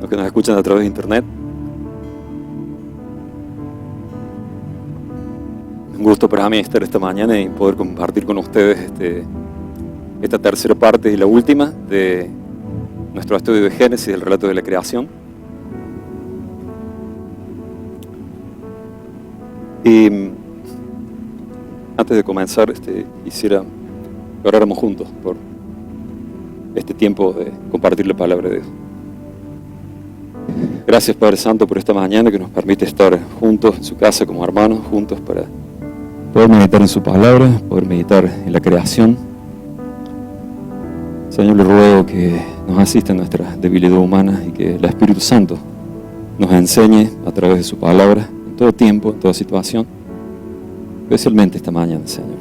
los que nos escuchan a través de internet. Un gusto para mí estar esta mañana y poder compartir con ustedes esta tercera parte y la última de nuestro estudio de Génesis, el relato de la creación. Y antes de comenzar, quisiera que oráramos juntos por este tiempo de compartir la palabra de Dios. Gracias, Padre Santo, por esta mañana que nos permite estar juntos en su casa como hermanos, juntos para poder meditar en su palabra, poder meditar en la creación. Señor, le ruego que nos asista en nuestra debilidad humana y que el Espíritu Santo nos enseñe a través de su palabra en todo tiempo, en toda situación, especialmente esta mañana, Señor.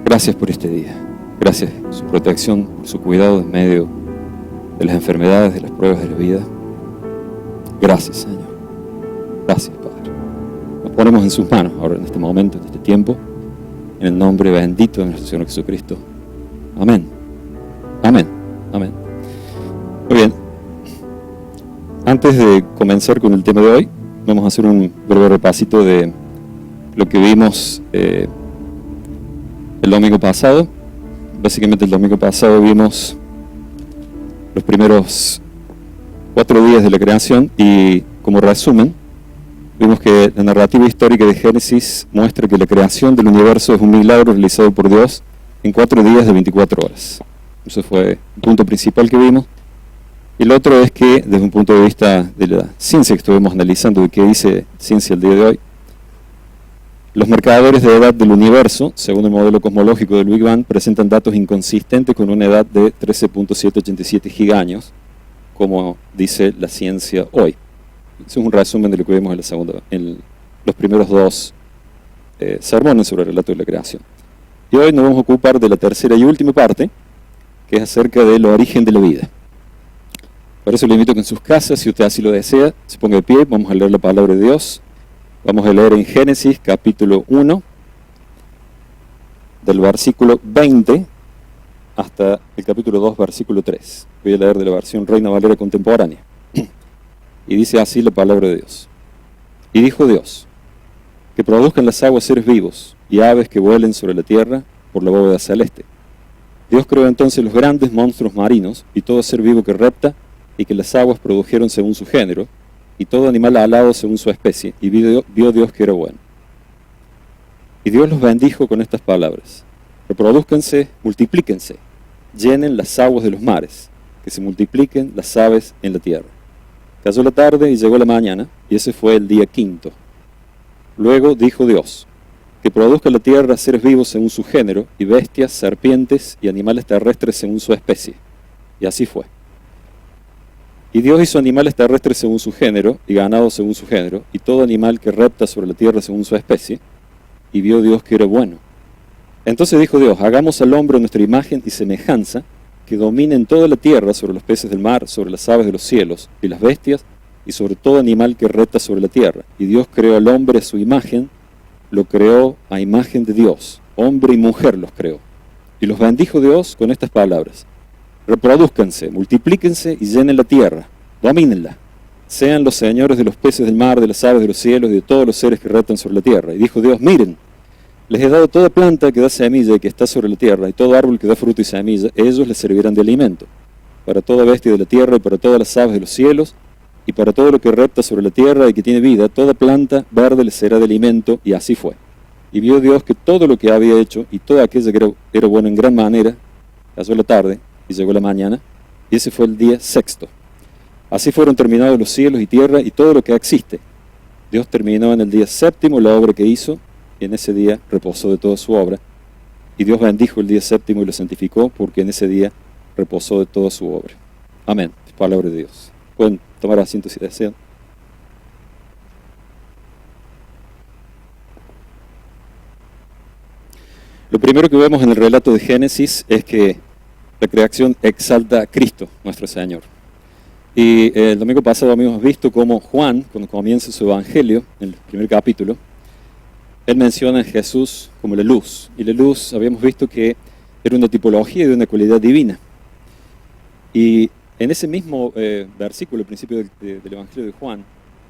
Gracias por este día. Gracias por su protección, por su cuidado en medio de las enfermedades, de las pruebas de la vida. Gracias, Señor. Gracias, Padre. Nos ponemos en sus manos ahora en este momento, en este tiempo, en el nombre bendito de nuestro Señor Jesucristo. Amén. Amén. Amén. Muy bien. Antes de comenzar con el tema de hoy, vamos a hacer un breve repasito de lo que vimos el domingo pasado. Básicamente el domingo pasado vimos los primeros 4 días de la creación y como resumen, vimos que la narrativa histórica de Génesis muestra que la creación del universo es un milagro realizado por Dios en 4 días de 24 horas. Ese fue el punto principal que vimos. Y el otro es que, desde un punto de vista de la ciencia que estuvimos analizando, de qué dice ciencia el día de hoy, los marcadores de edad del universo, según el modelo cosmológico del Big Bang, presentan datos inconsistentes con una edad de 13.787 gigaños, como dice la ciencia hoy. Ese es un resumen de lo que vimos en los primeros 2 sermones sobre el relato de la creación. Y hoy nos vamos a ocupar de la tercera y última parte, que es acerca del origen de la vida. Por eso le invito a que en sus casas, si usted así lo desea, se ponga de pie, vamos a leer la palabra de Dios. Vamos a leer en Génesis capítulo 1, del versículo 20 hasta el capítulo 2, versículo 3. Voy a leer de la versión Reina Valera contemporánea. Y dice así la palabra de Dios. Y dijo Dios, que produzcan las aguas seres vivos y aves que vuelen sobre la tierra por la bóveda celeste. Dios creó entonces los grandes monstruos marinos y todo ser vivo que repta y que las aguas produjeron según su género, y todo animal alado según su especie, y vio Dios que era bueno. Y Dios los bendijo con estas palabras: reproduzcanse, multiplíquense, llenen las aguas de los mares, que se multipliquen las aves en la tierra. Cayó la tarde y llegó la mañana, y ese fue el día 5. Luego dijo Dios, que produzca la tierra seres vivos según su género, y bestias, serpientes y animales terrestres según su especie. Y así fue. Y Dios hizo animales terrestres según su género, y ganado según su género, y todo animal que repta sobre la tierra según su especie, y vio Dios que era bueno. Entonces dijo Dios, hagamos al hombre a nuestra imagen y semejanza, que dominen toda la tierra sobre los peces del mar, sobre las aves de los cielos, y las bestias, y sobre todo animal que repta sobre la tierra. Y Dios creó al hombre a su imagen, lo creó a imagen de Dios, hombre y mujer los creó. Y los bendijo Dios con estas palabras: reproduzcanse, multiplíquense y llenen la tierra, domínenla, sean los señores de los peces del mar, de las aves de los cielos y de todos los seres que reptan sobre la tierra. Y dijo Dios, miren, les he dado toda planta que da semilla y que está sobre la tierra, y todo árbol que da fruto y semilla, ellos les servirán de alimento, para toda bestia de la tierra y para todas las aves de los cielos, y para todo lo que repta sobre la tierra y que tiene vida, toda planta verde les será de alimento, y así fue. Y vio Dios que todo lo que había hecho, y todo aquello que era bueno en gran manera, cayó la tarde, y llegó la mañana, y ese fue el día 6. Así fueron terminados los cielos y tierra y todo lo que existe. Dios terminó en el día 7 la obra que hizo, y en ese día reposó de toda su obra. Y Dios bendijo el día 7 y lo santificó, porque en ese día reposó de toda su obra. Amén. Es palabra de Dios. Pueden tomar asiento si desean. Lo primero que vemos en el relato de Génesis es que la creación exalta a Cristo, nuestro Señor. Y el domingo pasado habíamos visto cómo Juan, cuando comienza su evangelio, en el primer capítulo, él menciona a Jesús como la luz. Y la luz habíamos visto que era una tipología de una cualidad divina. Y En ese mismo versículo, al principio del Evangelio de Juan,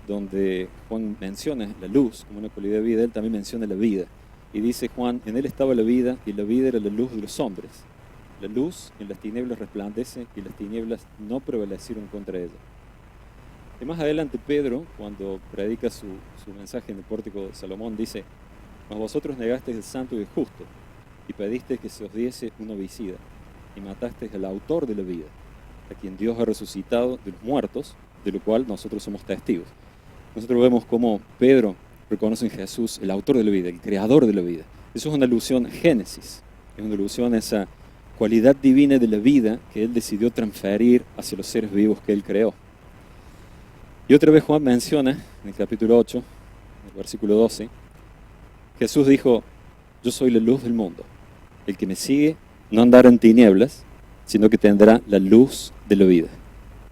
donde Juan menciona la luz como una cualidad de vida, él también menciona la vida. Y dice Juan, en él estaba la vida, y la vida era la luz de los hombres. La luz en las tinieblas resplandece, y las tinieblas no prevalecieron contra ella. Y más adelante Pedro, cuando predica su mensaje en el pórtico de Salomón, dice, mas vosotros negasteis el santo y el justo, y pedisteis que se os diese un homicida, y matasteis al autor de la vida, a quien Dios ha resucitado de los muertos, de lo cual nosotros somos testigos. Nosotros vemos cómo Pedro reconoce en Jesús el autor de la vida, el creador de la vida. Eso es una alusión a Génesis, es una alusión a esa cualidad divina de la vida que él decidió transferir hacia los seres vivos que él creó. Y otra vez Juan menciona, en el capítulo 8, en el versículo 12, Jesús dijo, yo soy la luz del mundo. El que me sigue no andará en tinieblas, sino que tendrá la luz de la vida.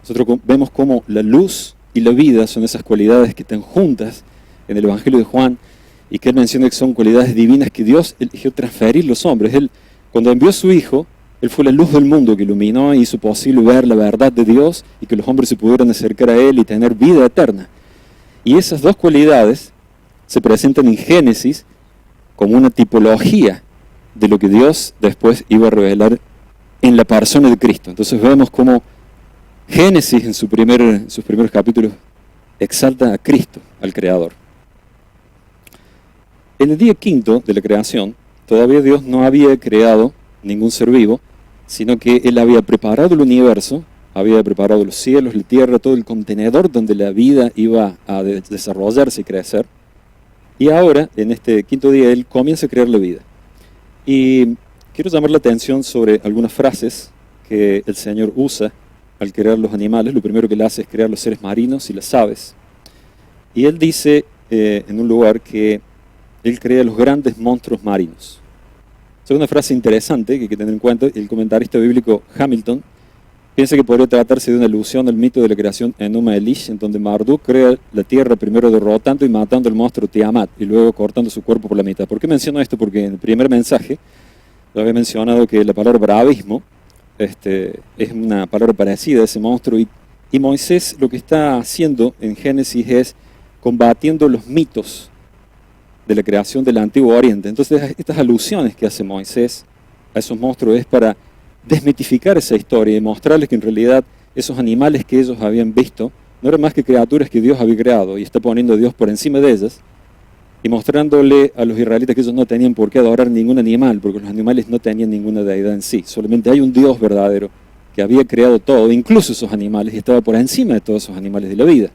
Nosotros vemos cómo la luz y la vida son esas cualidades que están juntas en el Evangelio de Juan, y que él menciona que son cualidades divinas que Dios eligió transferir a los hombres. Él, cuando envió a su Hijo, Él fue la luz del mundo que iluminó y hizo posible ver la verdad de Dios y que los hombres se pudieran acercar a Él y tener vida eterna. Y esas dos cualidades se presentan en Génesis como una tipología de lo que Dios después iba a revelar en la persona de Cristo. Entonces vemos cómo Génesis en sus primeros capítulos exalta a Cristo, al Creador. En el día quinto de la creación, todavía Dios no había creado ningún ser vivo, sino que Él había preparado el universo, había preparado los cielos, la tierra, todo el contenedor donde la vida iba a desarrollarse y crecer. Y ahora, en este quinto día, Él comienza a crear la vida. Y quiero llamar la atención sobre algunas frases que el Señor usa al crear los animales. Lo primero que Él hace es crear los seres marinos y las aves. Y Él dice en un lugar que Él crea los grandes monstruos marinos. Es una frase interesante que hay que tener en cuenta. El comentarista bíblico Hamilton piensa que podría tratarse de una alusión al mito de la creación en Enuma Elish, en donde Marduk crea la tierra primero derrotando y matando al monstruo Tiamat y luego cortando su cuerpo por la mitad. ¿Por qué menciono esto? Porque en el primer mensaje lo había mencionado que la palabra bravismo es una palabra parecida a ese monstruo, y Moisés lo que está haciendo en Génesis es combatiendo los mitos de la creación del Antiguo Oriente. Entonces estas alusiones que hace Moisés a esos monstruos es para desmitificar esa historia y mostrarles que en realidad esos animales que ellos habían visto no eran más que criaturas que Dios había creado, y está poniendo a Dios por encima de ellas y mostrándole a los israelitas que ellos no tenían por qué adorar ningún animal, porque los animales no tenían ninguna deidad en sí. Solamente hay un Dios verdadero que había creado todo, incluso esos animales, y estaba por encima de todos esos animales de la vida.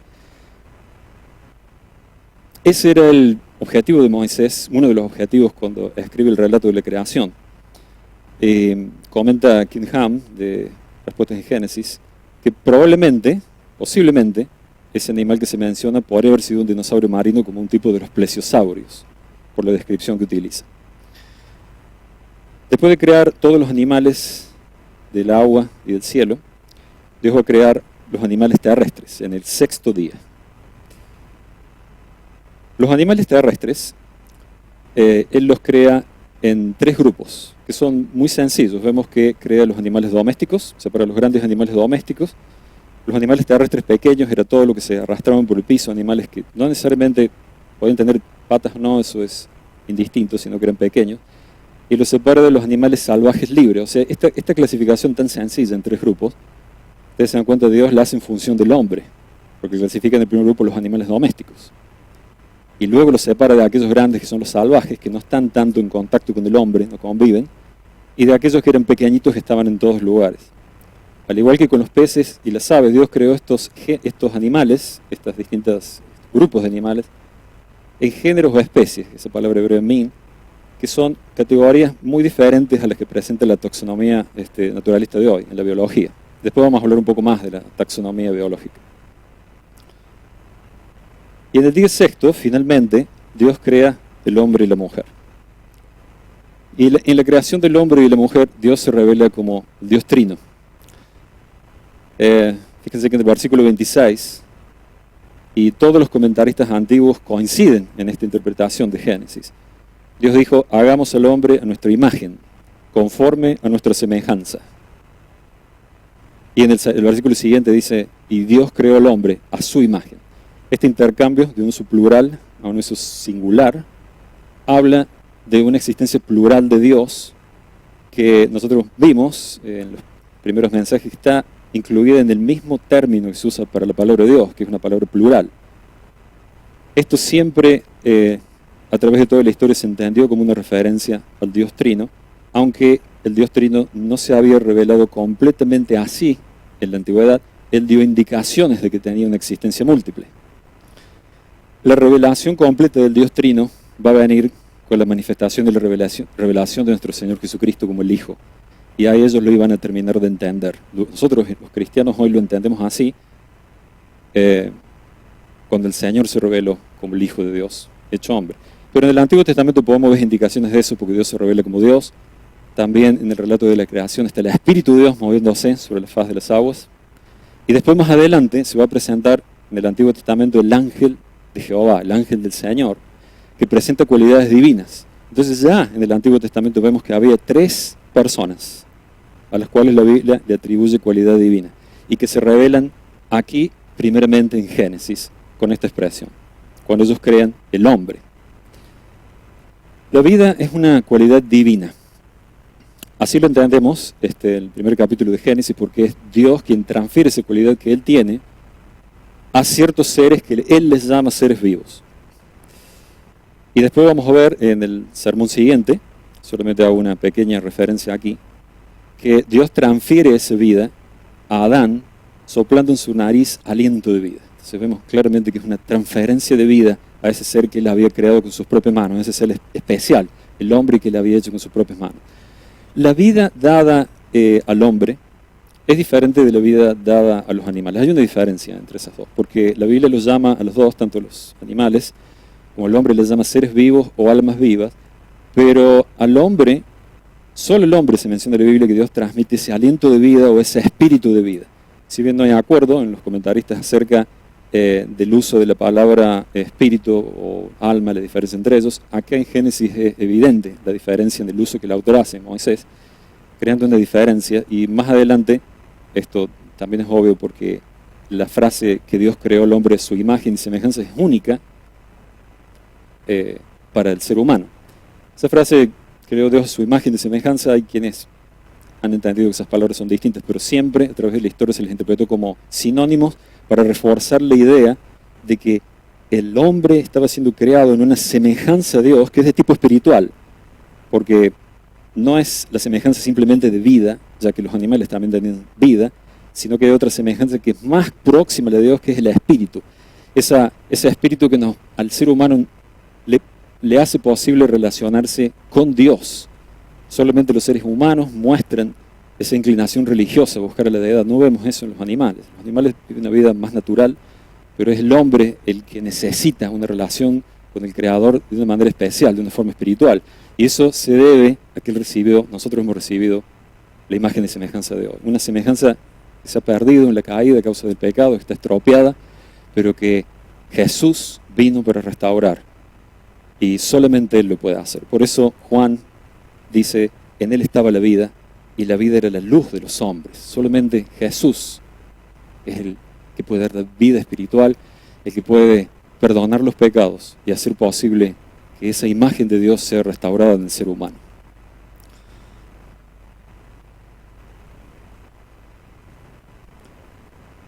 Ese era el objetivo de Moisés, uno de los objetivos cuando escribe el relato de la creación. Comenta Kingham, de Respuestas en Génesis, que probablemente, posiblemente, ese animal que se menciona podría haber sido un dinosaurio marino como un tipo de los plesiosaurios, por la descripción que utiliza. Después de crear todos los animales del agua y del cielo, Dios va a crear los animales terrestres en el sexto día. Los animales terrestres, Él los crea en tres grupos, que son muy sencillos. Vemos que crea los animales domésticos, separa los grandes animales domésticos. Los animales terrestres pequeños era todo lo que se arrastraban por el piso, animales que no necesariamente podían tener patas o no, eso es indistinto, sino que eran pequeños. Y los separa de los animales salvajes libres. O sea, esta clasificación tan sencilla en tres grupos, ustedes se dan cuenta, Dios la hace en función del hombre, porque clasifica en el primer grupo los animales domésticos. Y luego los separa de aquellos grandes que son los salvajes, que no están tanto en contacto con el hombre, no conviven, y de aquellos que eran pequeñitos que estaban en todos lugares. Al igual que con los peces y las aves, Dios creó estos animales, estos distintos grupos de animales, en géneros o especies, esa palabra hebrea min, que son categorías muy diferentes a las que presenta la taxonomía naturalista de hoy, en la biología. Después vamos a hablar un poco más de la taxonomía biológica. Y en el día sexto, finalmente, Dios crea el hombre y la mujer. Y en la creación del hombre y la mujer, Dios se revela como Dios trino. Fíjense que en el versículo 26, y todos los comentaristas antiguos coinciden en esta interpretación de Génesis. Dios dijo, hagamos al hombre a nuestra imagen, conforme a nuestra semejanza. Y en el versículo siguiente dice, y Dios creó al hombre a su imagen. Este intercambio de un uso plural a un uso singular habla de una existencia plural de Dios que nosotros vimos en los primeros mensajes, que está incluida en el mismo término que se usa para la palabra de Dios, que es una palabra plural. Esto siempre, a través de toda la historia, se entendió como una referencia al Dios Trino, aunque el Dios Trino no se había revelado completamente así en la antigüedad. Él dio indicaciones de que tenía una existencia múltiple. La revelación completa del Dios Trino va a venir con la manifestación de la revelación de nuestro Señor Jesucristo como el Hijo. Y a ellos lo iban a terminar de entender. Nosotros, los cristianos, hoy lo entendemos así, cuando el Señor se reveló como el Hijo de Dios, hecho hombre. Pero en el Antiguo Testamento podemos ver indicaciones de eso, porque Dios se revela como Dios. También en el relato de la creación está el Espíritu de Dios moviéndose sobre la faz de las aguas. Y después, más adelante, se va a presentar en el Antiguo Testamento el ángel de Jehová, el ángel del Señor, que presenta cualidades divinas. Entonces ya en el Antiguo Testamento vemos que había 3 personas a las cuales la Biblia le atribuye cualidad divina y que se revelan aquí primeramente en Génesis con esta expresión, cuando ellos crean el hombre. La vida es una cualidad divina. Así lo entendemos el primer capítulo de Génesis, porque es Dios quien transfiere esa cualidad que Él tiene a ciertos seres que Él les llama seres vivos. Y después vamos a ver en el sermón siguiente, solamente hago una pequeña referencia aquí, que Dios transfiere esa vida a Adán soplando en su nariz aliento de vida. Entonces vemos claramente que es una transferencia de vida a ese ser que Él había creado con sus propias manos, ese ser especial, el hombre que Él había hecho con sus propias manos. La vida dada al hombre es diferente de la vida dada a los animales. Hay una diferencia entre esas dos, porque la Biblia los llama a los dos, tanto los animales como el hombre, les llama seres vivos o almas vivas, pero al hombre, solo el hombre se menciona en la Biblia que Dios transmite ese aliento de vida o ese espíritu de vida. Si bien no hay acuerdo en los comentaristas acerca del uso de la palabra espíritu o alma, la diferencia entre ellos, acá en Génesis es evidente la diferencia en el uso que el autor hace, Moisés, creando una diferencia, y más adelante esto también es obvio porque la frase que Dios creó al hombre a su imagen y semejanza es única para el ser humano. Esa frase, creó Dios a su imagen y semejanza, hay quienes han entendido que esas palabras son distintas, pero siempre a través de la historia se les interpretó como sinónimos para reforzar la idea de que el hombre estaba siendo creado en una semejanza a Dios que es de tipo espiritual, porque no es la semejanza simplemente de vida, ya que los animales también tienen vida, sino que hay otra semejanza que es más próxima a la de Dios, que es el espíritu. Ese espíritu que al ser humano le hace posible relacionarse con Dios. Solamente los seres humanos muestran esa inclinación religiosa a buscar a la deidad. No vemos eso en los animales. Los animales viven una vida más natural, pero es el hombre el que necesita una relación con el Creador de una manera especial, de una forma espiritual. Y eso se debe a que nosotros hemos recibido la imagen y semejanza de Dios. Una semejanza que se ha perdido en la caída a causa del pecado, que está estropeada, pero que Jesús vino para restaurar. Y solamente Él lo puede hacer. Por eso Juan dice, en Él estaba la vida, y la vida era la luz de los hombres. Solamente Jesús es el que puede dar vida espiritual, el que puede perdonar los pecados y hacer posible que esa imagen de Dios sea restaurada en el ser humano.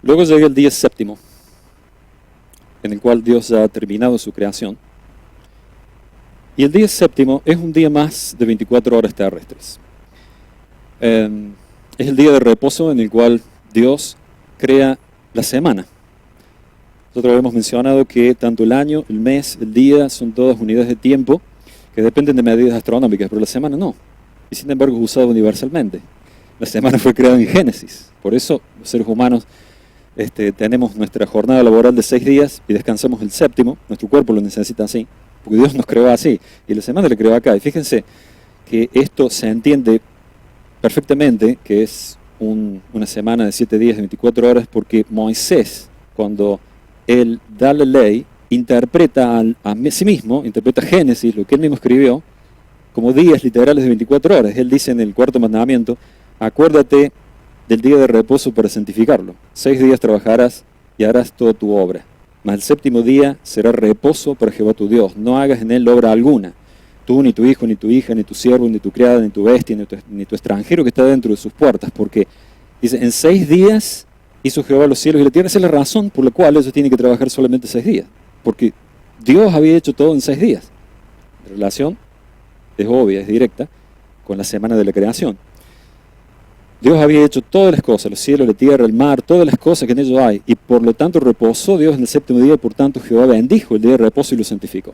Luego llega el día séptimo, en el cual Dios ya ha terminado su creación. Y el día séptimo es un día más de 24 horas terrestres. Es el día de reposo en el cual Dios crea la semana. Nosotros hemos mencionado que tanto el año, el mes, el día son todas unidades de tiempo que dependen de medidas astronómicas, pero la semana no. Y sin embargo es usada universalmente. La semana fue creada en Génesis. Por eso los seres humanos tenemos nuestra jornada laboral de 6 días y descansamos el séptimo. Nuestro cuerpo lo necesita así, porque Dios nos creó así. Y la semana la creó acá. Y fíjense que esto se entiende perfectamente, que es una semana de 7 días, de 24 horas, porque Moisés, cuando él da la ley, interpreta a sí mismo, interpreta Génesis, lo que él mismo escribió, como días literales de 24 horas. Él dice en el 4.º mandamiento, acuérdate del día de reposo para santificarlo. 6 días trabajarás y harás toda tu obra. Mas el séptimo día será reposo para Jehová tu Dios. No hagas en él obra alguna. Tú, ni tu hijo, ni tu hija, ni tu siervo, ni tu criada, ni tu bestia, ni tu extranjero que está dentro de sus puertas. Porque, dice, en 6 días hizo Jehová los cielos y la tierra. Esa es la razón por la cual ellos tienen que trabajar solamente 6 días. Porque Dios había hecho todo en 6 días. La relación es obvia, es directa, con la semana de la creación. Dios había hecho todas las cosas, los cielos, la tierra, el mar, todas las cosas que en ellos hay, y por lo tanto reposó Dios en el séptimo día, y por tanto Jehová bendijo el día de reposo y lo santificó.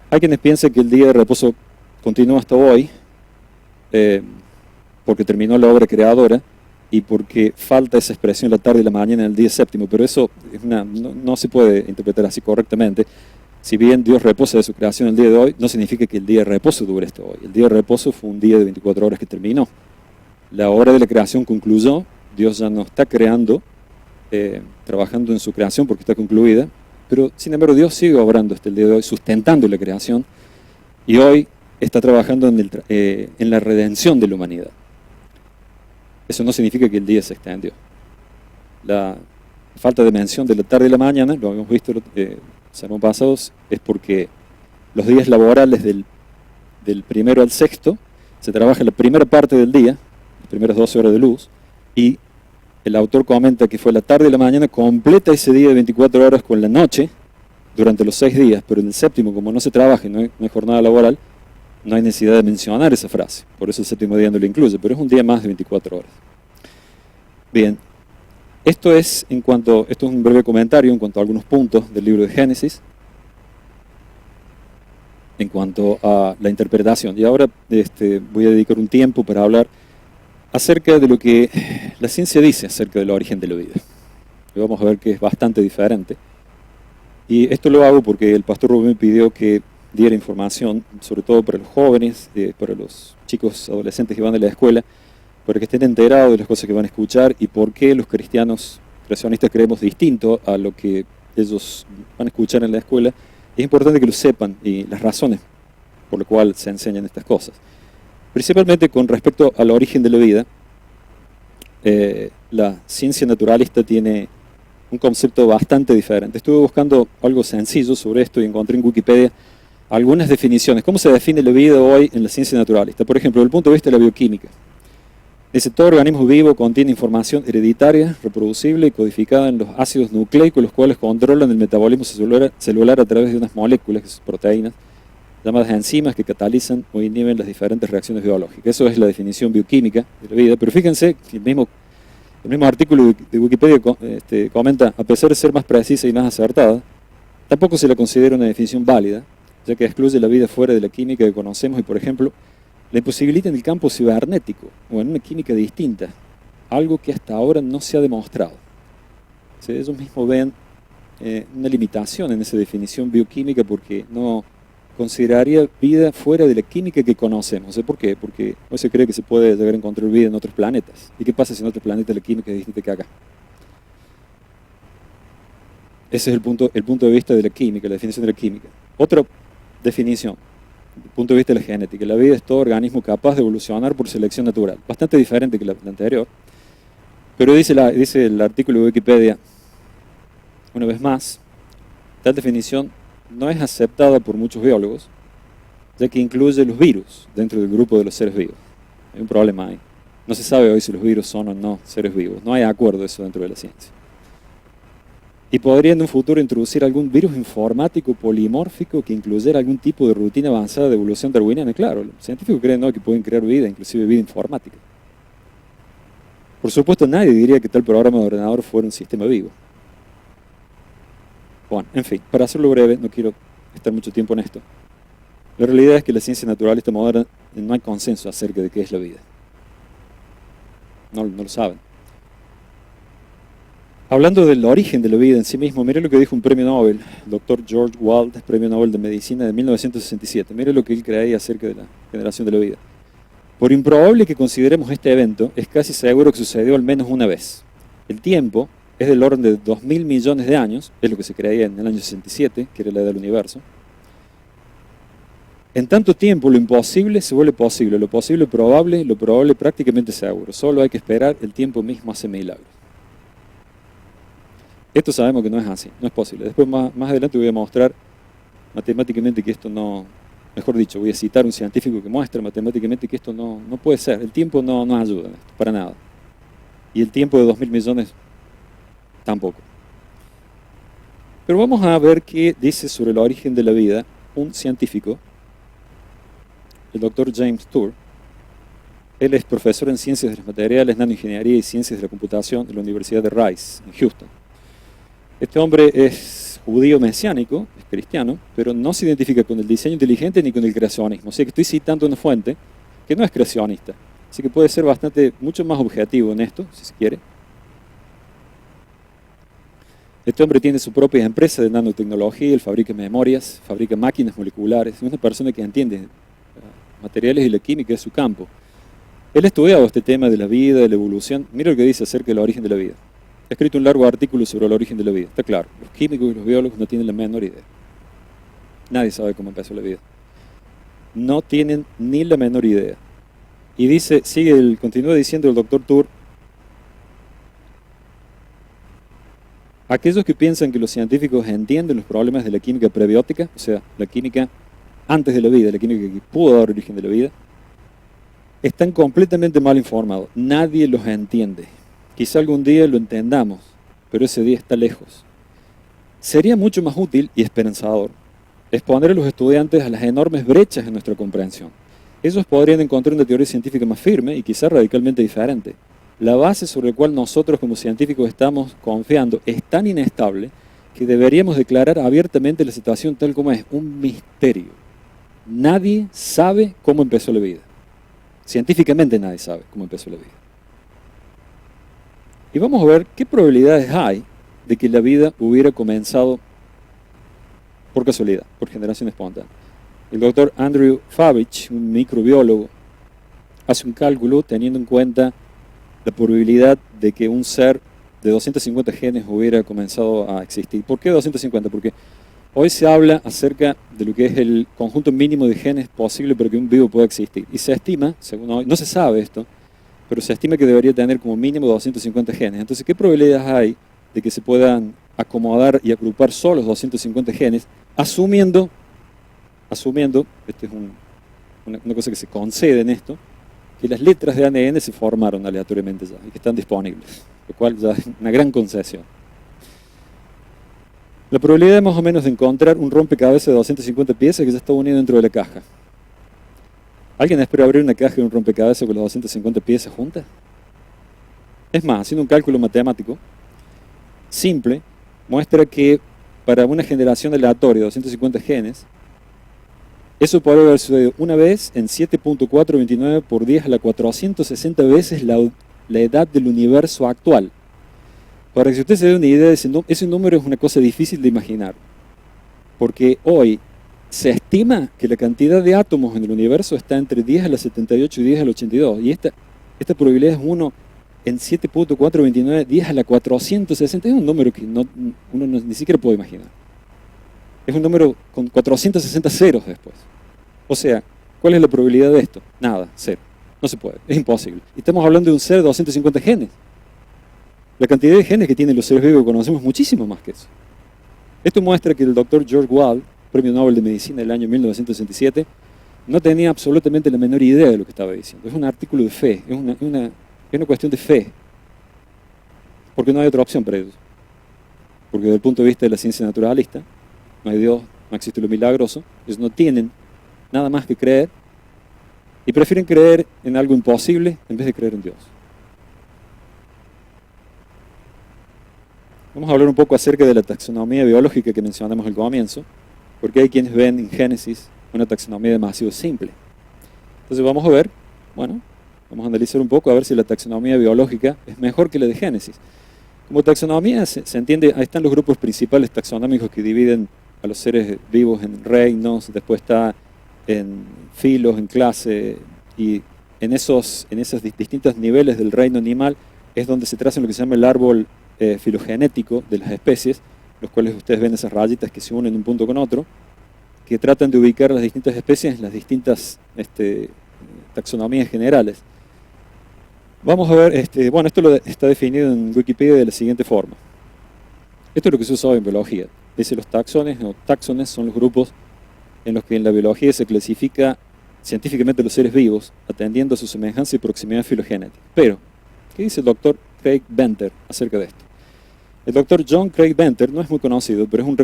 Hay quienes piensan que el día de reposo continúa hasta hoy, porque terminó la obra creadora, y porque falta esa expresión la tarde y la mañana en el día séptimo, pero eso es no se puede interpretar así correctamente. Si bien Dios reposa de su creación el día de hoy, no significa que el día de reposo dure hasta hoy. El día de reposo fue un día de 24 horas que terminó. La obra de la creación concluyó, Dios ya no está creando, trabajando en su creación porque está concluida, pero sin embargo Dios sigue obrando hasta el día de hoy, sustentando la creación, y hoy está trabajando en la redención de la humanidad. Eso no significa que el día se extendió. La falta de mención de la tarde y la mañana, lo habíamos visto sermón pasados, es porque los días laborales del primero al sexto se trabaja la primera parte del día, las primeras 12 horas de luz, y el autor comenta que fue la tarde y la mañana, completa ese día de 24 horas con la noche durante los 6 días, pero en el séptimo, como no se trabaja y no hay jornada laboral, no hay necesidad de mencionar esa frase, por eso el séptimo día no lo incluye, pero es un día más de 24 horas. Bien. Esto es un breve comentario en cuanto a algunos puntos del libro de Génesis, en cuanto a la interpretación. Y ahora voy a dedicar un tiempo para hablar acerca de lo que la ciencia dice acerca del origen de la vida. Y vamos a ver que es bastante diferente. Y esto lo hago porque el pastor Rubén me pidió que diera información, sobre todo para los jóvenes, para los chicos adolescentes que van a la escuela, para que estén enterados de las cosas que van a escuchar y por qué los cristianos creacionistas creemos distinto a lo que ellos van a escuchar en la escuela. Es importante que lo sepan y las razones por las cuales se enseñan estas cosas. Principalmente con respecto al origen de la vida, la ciencia naturalista tiene un concepto bastante diferente. Estuve buscando algo sencillo sobre esto y encontré en Wikipedia algunas definiciones. ¿Cómo se define la vida hoy en la ciencia naturalista? Por ejemplo, desde el punto de vista de la bioquímica. Dice, todo organismo vivo contiene información hereditaria, reproducible y codificada en los ácidos nucleicos, los cuales controlan el metabolismo celular a través de unas moléculas, proteínas, llamadas enzimas, que catalizan o inhiben las diferentes reacciones biológicas. Eso es la definición bioquímica de la vida. Pero fíjense que el mismo artículo de Wikipedia comenta, a pesar de ser más precisa y más acertada, tampoco se la considera una definición válida, ya que excluye la vida fuera de la química que conocemos y, por ejemplo, la imposibilita en el campo cibernético o en una química distinta, algo que hasta ahora no se ha demostrado. O sea, ellos mismos ven una limitación en esa definición bioquímica porque no consideraría vida fuera de la química que conocemos. ¿Por qué? Porque hoy se cree que se puede llegar a encontrar vida en otros planetas. ¿Y qué pasa si en otros planetas la química es distinta que acá? Ese es el punto de vista de la química, la definición de la química. Otra definición, desde el punto de vista de la genética. La vida es todo organismo capaz de evolucionar por selección natural. Bastante diferente que la anterior. Pero dice el artículo de Wikipedia, una vez más, tal definición no es aceptada por muchos biólogos, ya que incluye los virus dentro del grupo de los seres vivos. Hay un problema ahí. No se sabe hoy si los virus son o no seres vivos. No hay acuerdo de eso dentro de la ciencia. Y podría en un futuro introducir algún virus informático polimórfico que incluyera algún tipo de rutina avanzada de evolución darwiniana. Claro, los científicos creen que pueden crear vida, inclusive vida informática. Por supuesto, nadie diría que tal programa de ordenador fuera un sistema vivo. Bueno, en fin, para hacerlo breve, no quiero estar mucho tiempo en esto. La realidad es que la ciencia naturalista moderna no hay consenso acerca de qué es la vida. No lo saben. Hablando del origen de la vida en sí mismo, mire lo que dijo un premio Nobel, el Dr. George Wald, premio Nobel de Medicina de 1967. Mire lo que él creía acerca de la generación de la vida. Por improbable que consideremos este evento, es casi seguro que sucedió al menos una vez. El tiempo es del orden de 2.000 millones de años, es lo que se creía en el año 67, que era la edad del universo. En tanto tiempo, lo imposible se vuelve posible, lo posible probable, lo probable prácticamente seguro. Solo hay que esperar, el tiempo mismo hace milagros. Esto sabemos que no es así, no es posible. Después, más adelante, voy a mostrar matemáticamente que esto no, mejor dicho, voy a citar un científico que muestra matemáticamente que esto no puede ser. El tiempo no ayuda en esto, para nada. Y el tiempo de 2.000 millones tampoco. Pero vamos a ver qué dice sobre el origen de la vida un científico, el doctor James Tour. Él es profesor en Ciencias de los Materiales, Nanoingeniería y Ciencias de la Computación de la Universidad de Rice, en Houston. Este hombre es judío mesiánico, es cristiano, pero no se identifica con el diseño inteligente ni con el creacionismo. O sea que estoy citando una fuente que no es creacionista. Así que puede ser mucho más objetivo en esto, si se quiere. Este hombre tiene su propia empresa de nanotecnología, él fabrica memorias, fabrica máquinas moleculares, es una persona que entiende materiales y la química es su campo. Él ha estudiado este tema de la vida, de la evolución. Mira lo que dice acerca del origen de la vida. Ha escrito un largo artículo sobre el origen de la vida. Está claro, los químicos y los biólogos no tienen la menor idea. Nadie sabe cómo empezó la vida. No tienen ni la menor idea. Y dice, continúa diciendo el doctor Tour, aquellos que piensan que los científicos entienden los problemas de la química prebiótica, o sea, la química antes de la vida, la química que pudo dar origen de la vida, están completamente mal informados. Nadie los entiende. Quizá algún día lo entendamos, pero ese día está lejos. Sería mucho más útil y esperanzador exponer a los estudiantes a las enormes brechas en nuestra comprensión. Ellos podrían encontrar una teoría científica más firme y quizá radicalmente diferente. La base sobre la cual nosotros como científicos estamos confiando es tan inestable que deberíamos declarar abiertamente la situación tal como es, un misterio. Nadie sabe cómo empezó la vida. Científicamente nadie sabe cómo empezó la vida. Y vamos a ver qué probabilidades hay de que la vida hubiera comenzado por casualidad, por generación espontánea. El doctor Andrew Fabich, un microbiólogo, hace un cálculo teniendo en cuenta la probabilidad de que un ser de 250 genes hubiera comenzado a existir. ¿Por qué 250? Porque hoy se habla acerca de lo que es el conjunto mínimo de genes posible para que un vivo pueda existir. Y se estima, según hoy, no se sabe esto, pero se estima que debería tener como mínimo 250 genes. Entonces, ¿qué probabilidades hay de que se puedan acomodar y agrupar solos 250 genes, asumiendo, esta es una cosa que se concede en esto, que las letras de ADN se formaron aleatoriamente ya y que están disponibles, lo cual ya es una gran concesión. La probabilidad más o menos de encontrar un rompecabezas de 250 piezas que ya está unido dentro de la caja. ¿Alguien espera abrir una caja de un rompecabezas con las 250 piezas juntas? Es más, haciendo un cálculo matemático simple, muestra que para una generación aleatoria de 250 genes, eso podría haber sucedido una vez en 7.429 por 10 a la 460 veces la edad del universo actual. Para que usted se dé una idea, ese número es una cosa difícil de imaginar. Porque hoy se estima que la cantidad de átomos en el universo está entre 10 a la 78 y 10 a la 82. Y esta probabilidad es 1 en 7.429, 10 a la 460. Es un número que uno ni siquiera puede imaginar. Es un número con 460 ceros después. O sea, ¿cuál es la probabilidad de esto? Nada, cero. No se puede, es imposible. Y estamos hablando de un ser de 250 genes. La cantidad de genes que tienen los seres vivos que conocemos es muchísimo más que eso. Esto muestra que el doctor George Wald, Premio Nobel de Medicina del año 1967, no tenía absolutamente la menor idea de lo que estaba diciendo. Es un artículo de fe, es una cuestión de fe. Porque no hay otra opción para ellos. Porque desde el punto de vista de la ciencia naturalista, no hay Dios, no existe lo milagroso, ellos no tienen nada más que creer y prefieren creer en algo imposible en vez de creer en Dios. Vamos a hablar un poco acerca de la taxonomía biológica que mencionamos al comienzo, porque hay quienes ven en Génesis una taxonomía demasiado simple. Entonces vamos a analizar un poco a ver si la taxonomía biológica es mejor que la de Génesis. Como taxonomía se entiende, ahí están los grupos principales taxonómicos que dividen a los seres vivos en reinos, después está en filos, en clase, y en esos distintos niveles del reino animal es donde se traza lo que se llama el árbol filogenético de las especies, los cuales ustedes ven esas rayitas que se unen un punto con otro, que tratan de ubicar las distintas especies en las distintas taxonomías generales. Vamos a ver, bueno, esto está definido en Wikipedia de la siguiente forma. Esto es lo que se usa en biología. Dice los taxones son los grupos en los que en la biología se clasifica científicamente los seres vivos, atendiendo a su semejanza y proximidad filogenética. Pero, ¿qué dice el doctor Craig Venter acerca de esto? El doctor John Craig Venter no es muy conocido, pero es un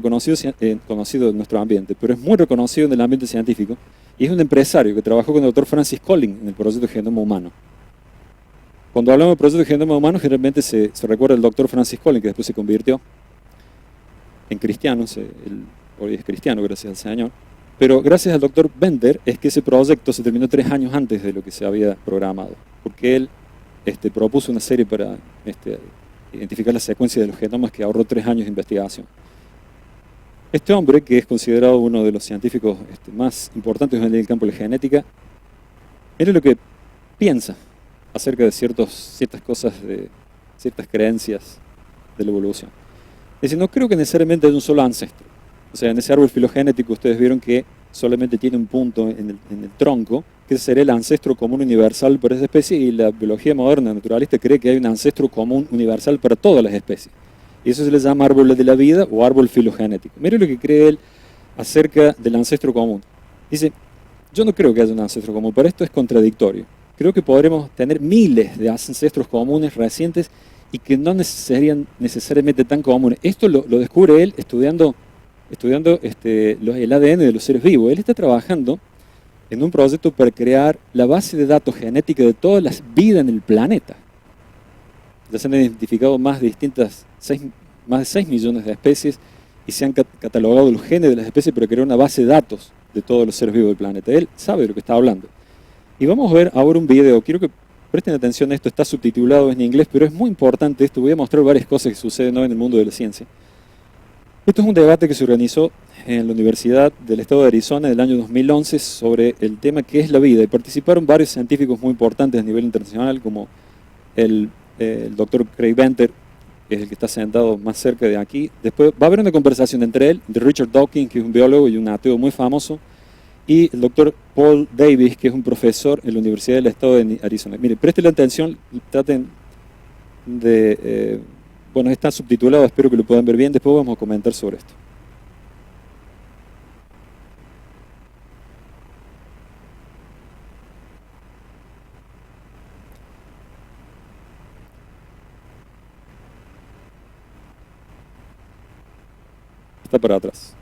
conocido en nuestro ambiente, pero es muy reconocido en el ambiente científico y es un empresario que trabajó con el doctor Francis Collins en el proyecto de genoma humano. Cuando hablamos del proyecto de genoma humano, generalmente se recuerda al doctor Francis Collins, que después se convirtió en cristiano, hoy es cristiano, gracias al Señor. Pero gracias al doctor Venter es que ese proyecto se terminó 3 años antes de lo que se había programado, porque él propuso una serie para identificar la secuencia de los genomas que ahorró 3 años de investigación. Este hombre, que es considerado uno de los científicos más importantes en el campo de la genética, mire lo que piensa acerca de ciertas cosas, de ciertas creencias de la evolución. Dice, no creo que necesariamente haya un solo ancestro. O sea, en ese árbol filogenético ustedes vieron que solamente tiene un punto en el tronco, que sería el ancestro común universal para esa especie, y la biología moderna naturalista cree que hay un ancestro común universal para todas las especies. Y eso se le llama árbol de la vida o árbol filogenético. Mire lo que cree él acerca del ancestro común. Dice, yo no creo que haya un ancestro común, pero esto es contradictorio. Creo que podremos tener miles de ancestros comunes recientes y que no serían necesariamente tan comunes. Esto lo descubre él estudiando el ADN de los seres vivos. Él está trabajando en un proyecto para crear la base de datos genética de todas las vidas en el planeta. Ya se han identificado más de 6 millones de especies y se han catalogado los genes de las especies para crear una base de datos de todos los seres vivos del planeta. Él sabe de lo que está hablando. Y vamos a ver ahora un video. Quiero que presten atención a esto. Está subtitulado en inglés, pero es muy importante esto. Voy a mostrar varias cosas que suceden hoy en el mundo de la ciencia. Esto es un debate que se organizó en la Universidad del Estado de Arizona en el año 2011 sobre el tema que es la vida. Y participaron varios científicos muy importantes a nivel internacional, como el doctor Craig Venter, que es el que está sentado más cerca de aquí. Después va a haber una conversación entre él, de Richard Dawkins, que es un biólogo y un ateo muy famoso, y el doctor Paul Davis, que es un profesor en la Universidad del Estado de Arizona. Mire, presten atención, traten de... bueno, está subtitulado, espero que lo puedan ver bien, después vamos a comentar sobre esto. Está para atrás.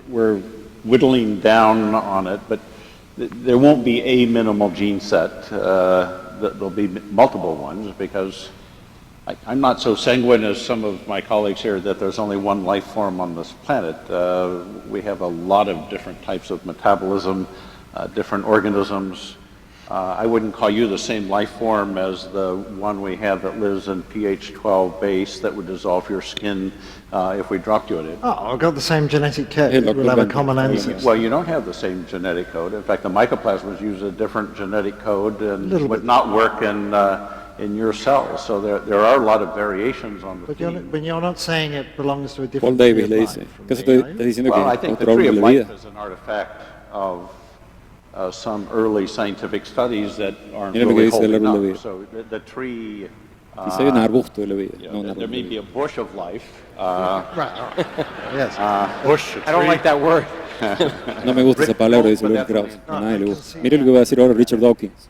We're whittling down on it, but there won't be a minimal gene set. There'll be multiple ones because I'm not so sanguine as some of my colleagues here that there's only one life form on this planet. We have a lot of different types of metabolism, different organisms. I wouldn't call you the same life form as the one we have that lives in pH 12 base that would dissolve your skin if we dropped you in it. Oh, I've got the same genetic code. We'll have a common ancestor. Well, you don't have the same genetic code. In fact, the mycoplasmas use a different genetic code and would not work in your cells. So there are a lot of variations on the theme. But you're not saying it belongs to a Paul different Davis le tree of dice, life from ¿acaso me, estás diciendo Well, I que think the otro tree árbol of de la life vida? is an artifact of some early scientific studies that aren't Mira lo que really dice el holding árbol de up. vida. So the tree, Quizá hay un arbusto de la vida, you no know, un there árbol may de be a vida. bush of life. Right. Yes. Bush, I don't like that word. No me gusta esa palabra, dice But Lewis definitely- Krauss. A nadie le gusta. Mire lo que va a decir ahora Richard Dawkins.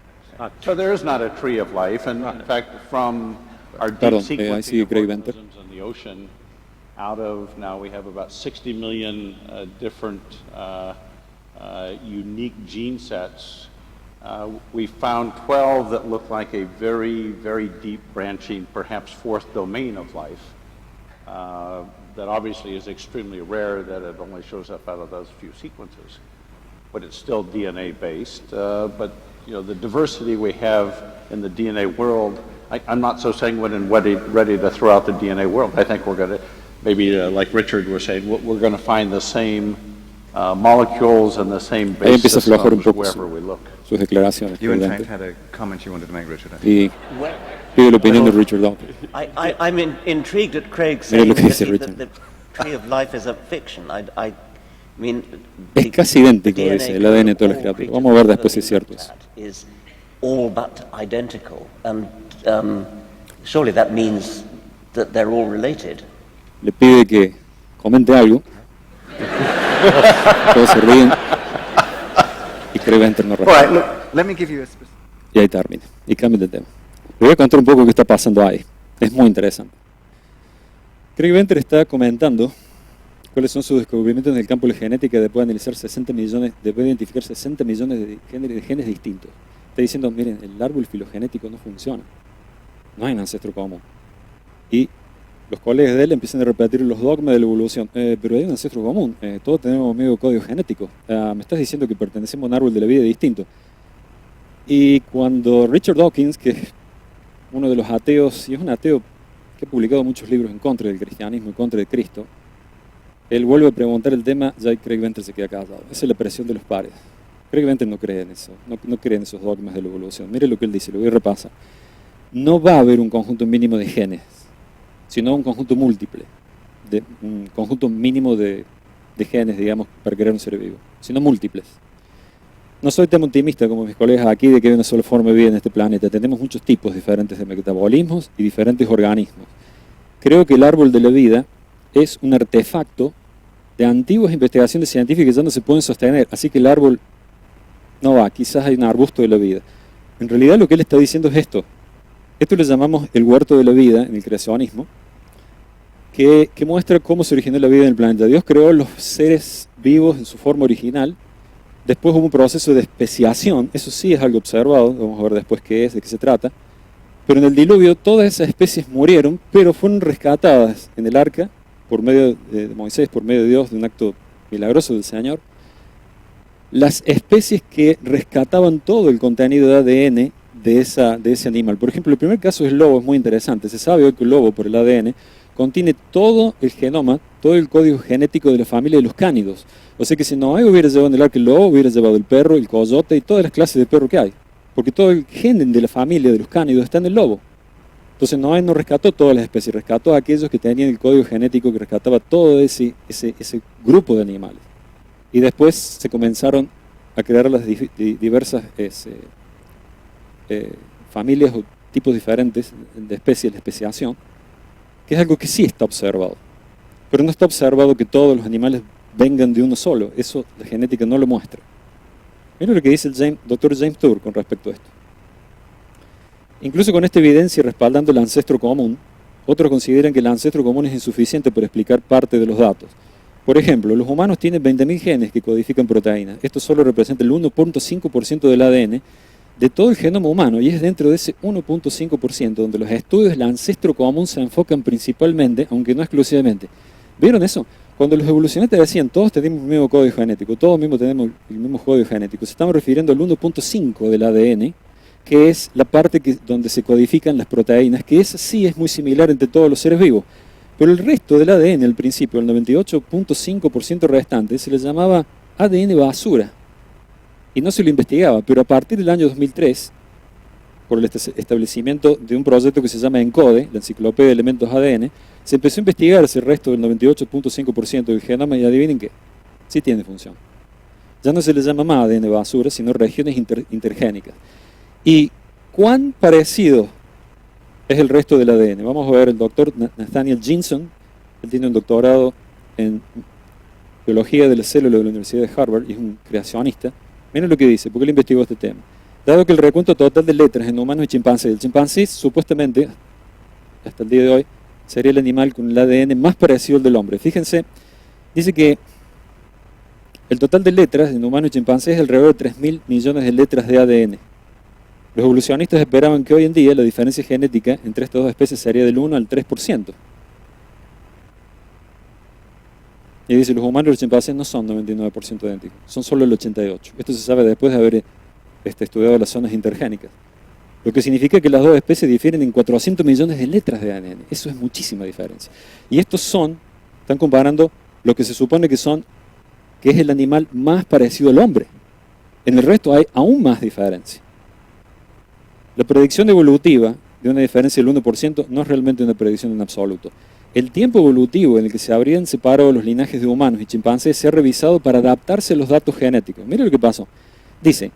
So there is not a tree of life, and in fact, from our deep Pardon, sequencing ahí sigue of Craig Venter. organisms in the ocean, out of now we have about 60 million different unique gene sets. We found 12 that look like a very, very deep branching, perhaps fourth domain of life. That obviously is extremely rare that it only shows up out of those few sequences. But it's still DNA based. But the diversity we have in the DNA world, I'm not so sanguine and ready to throw out the DNA world. I think we're going to, maybe like Richard was saying, we're going to find the same molecules and the same Ahí base empieza a aflojar un systems poco wherever we look. sus declaraciones. You, in presidente. fact, had a comment you wanted to make, Richard. Y pide la opinión de Richard Dawkins. I'm intrigued at Craig Mira saying lo que dice that Richard. the tree of life is a fiction. I mean, Es casi idéntico, dice, el ADN de todas las criaturas. Vamos a ver después si es cierto eso. Is all but identical, and surely that means that they're all related. Le pide que comente algo. Todos se ríen. Y Craig Venter no All responde. right, look, let me give you a specific... Y ahí termina. Y cambia de tema. Le voy a contar un poco qué está pasando ahí. Es muy interesante. Craig Venter está comentando cuáles son sus descubrimientos en el campo de la genética después de analizar 60 millones, después de identificar 60 millones de genes distintos. Está diciendo, miren, el árbol filogenético no funciona. No hay un ancestro común. Y los colegas de él empiezan a repetir los dogmas de la evolución. Pero hay un ancestro común. Todos tenemos medio código genético. Me estás diciendo que pertenecemos a un árbol de la vida distinto. Y cuando Richard Dawkins, que es uno de los ateos, y es un ateo que ha publicado muchos libros en contra del cristianismo, en contra de Cristo, él vuelve a preguntar el tema, ya Craig Venter se queda callado. Esa es la presión de los pares. Craig Venter no cree en eso, no cree en esos dogmas de la evolución. Mire lo que él dice, lo voy a repasar. No va a haber un conjunto mínimo de genes, sino un conjunto múltiple, un conjunto mínimo de genes, digamos, para crear un ser vivo, sino múltiples. No soy tan optimista como mis colegas aquí de que hay una sola forma de vida en este planeta. Tenemos muchos tipos diferentes de metabolismos y diferentes organismos. Creo que el árbol de la vida es un artefacto de antiguas investigaciones científicas que ya no se pueden sostener, así que el árbol no va, quizás hay un arbusto de la vida. En realidad lo que él está diciendo es esto. Esto le llamamos el huerto de la vida en el creacionismo, que muestra cómo se originó la vida en el planeta. Dios creó los seres vivos en su forma original. Después hubo un proceso de especiación, eso sí es algo observado, vamos a ver después qué es, de qué se trata. Pero en el diluvio todas esas especies murieron, pero fueron rescatadas en el arca por medio de Moisés, por medio de Dios, de un acto milagroso del Señor. Las especies que rescataban todo el contenido de ADN de ese animal. Por ejemplo, el primer caso es el lobo, es muy interesante. Se sabe hoy que el lobo, por el ADN, contiene todo el genoma, todo el código genético de la familia de los cánidos. O sea que si Noé hubiera llevado en el arca el lobo, hubiera llevado el perro, el coyote y todas las clases de perro que hay. Porque todo el gen de la familia de los cánidos está en el lobo. Entonces Noé no rescató todas las especies, rescató a aquellos que tenían el código genético que rescataba todo ese grupo de animales. Y después se comenzaron a crear las diversas familias o tipos diferentes de especies, la especiación, que es algo que sí está observado. Pero no está observado que todos los animales vengan de uno solo. Eso la genética no lo muestra. Mira lo que dice el Dr. James Tour con respecto a esto. Incluso con esta evidencia respaldando el ancestro común, otros consideran que el ancestro común es insuficiente para explicar parte de los datos. Por ejemplo, los humanos tienen 20.000 genes que codifican proteínas. Esto solo representa el 1.5% del ADN de todo el genoma humano, y es dentro de ese 1.5% donde los estudios del ancestro común se enfocan principalmente, aunque no exclusivamente. ¿Vieron eso? Cuando los evolucionistas decían todos tenemos el mismo código genético, todos mismos tenemos el mismo código genético, se estaban refiriendo al 1.5 del ADN, que es la parte donde se codifican las proteínas, que esa sí es muy similar entre todos los seres vivos. Pero el resto del ADN, al principio, el 98.5% restante, se le llamaba ADN basura. Y no se lo investigaba, pero a partir del año 2003, por el establecimiento de un proyecto que se llama ENCODE, la Enciclopedia de Elementos ADN, se empezó a investigar ese resto del 98.5% del genoma y adivinen qué, sí tiene función. Ya no se le llama más ADN basura, sino regiones intergénicas. ¿Y cuán parecido es el resto del ADN? Vamos a ver el doctor Nathaniel Jinson, él tiene un doctorado en biología de la célula de la Universidad de Harvard y es un creacionista. Miren lo que dice, porque él investigó este tema. Dado que el recuento total de letras en humanos y chimpancés, el chimpancé supuestamente, hasta el día de hoy, sería el animal con el ADN más parecido al del hombre. Fíjense, dice que el total de letras en humanos y chimpancés es alrededor de 3.000 millones de letras de ADN. Los evolucionistas esperaban que hoy en día la diferencia genética entre estas dos especies sería del 1 al 3%. Y dice, los humanos y los chimpancés no son 99% idénticos, son solo el 88%. Esto se sabe después de haber estudiado las zonas intergénicas. Lo que significa que las dos especies difieren en 400 millones de letras de ADN. Eso es muchísima diferencia. Y estos están comparando lo que se supone que es el animal más parecido al hombre. En el resto hay aún más diferencia. La predicción evolutiva de una diferencia del 1% no es realmente una predicción en absoluto. El tiempo evolutivo en el que se habrían separado los linajes de humanos y chimpancés se ha revisado para adaptarse a los datos genéticos. Mira lo que pasó. Dice,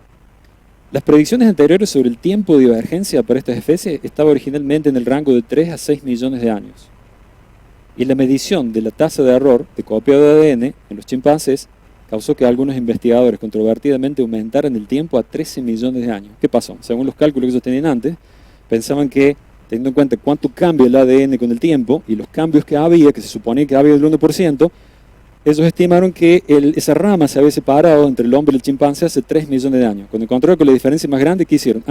las predicciones anteriores sobre el tiempo de divergencia para estas especies estaba originalmente en el rango de 3 a 6 millones de años. Y la medición de la tasa de error de copiado de ADN en los chimpancés causó que algunos investigadores controvertidamente aumentaran el tiempo a 13 millones de años. ¿Qué pasó? Según los cálculos que ellos tenían antes, pensaban que, teniendo en cuenta cuánto cambia el ADN con el tiempo y los cambios que había, que se suponía que había del 1%, ellos estimaron que esa rama se había separado entre el hombre y el chimpancé hace 3 millones de años. Cuando encontraron que la diferencia más grande, ¿qué hicieron?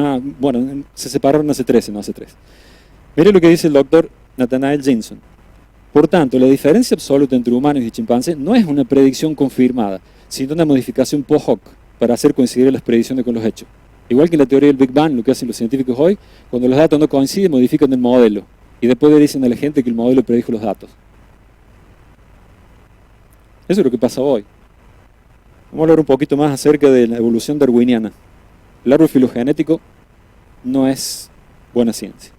Se separaron hace 13, no hace 3. Mire lo que dice el doctor Nathanael Jensen. Por tanto, la diferencia absoluta entre humanos y chimpancés no es una predicción confirmada, sino una modificación post hoc para hacer coincidir las predicciones con los hechos. Igual que en la teoría del Big Bang, lo que hacen los científicos hoy, cuando los datos no coinciden, modifican el modelo. Y después le dicen a la gente que el modelo predijo los datos. Eso es lo que pasa hoy. Vamos a hablar un poquito más acerca de la evolución darwiniana. El árbol filogenético no es buena ciencia.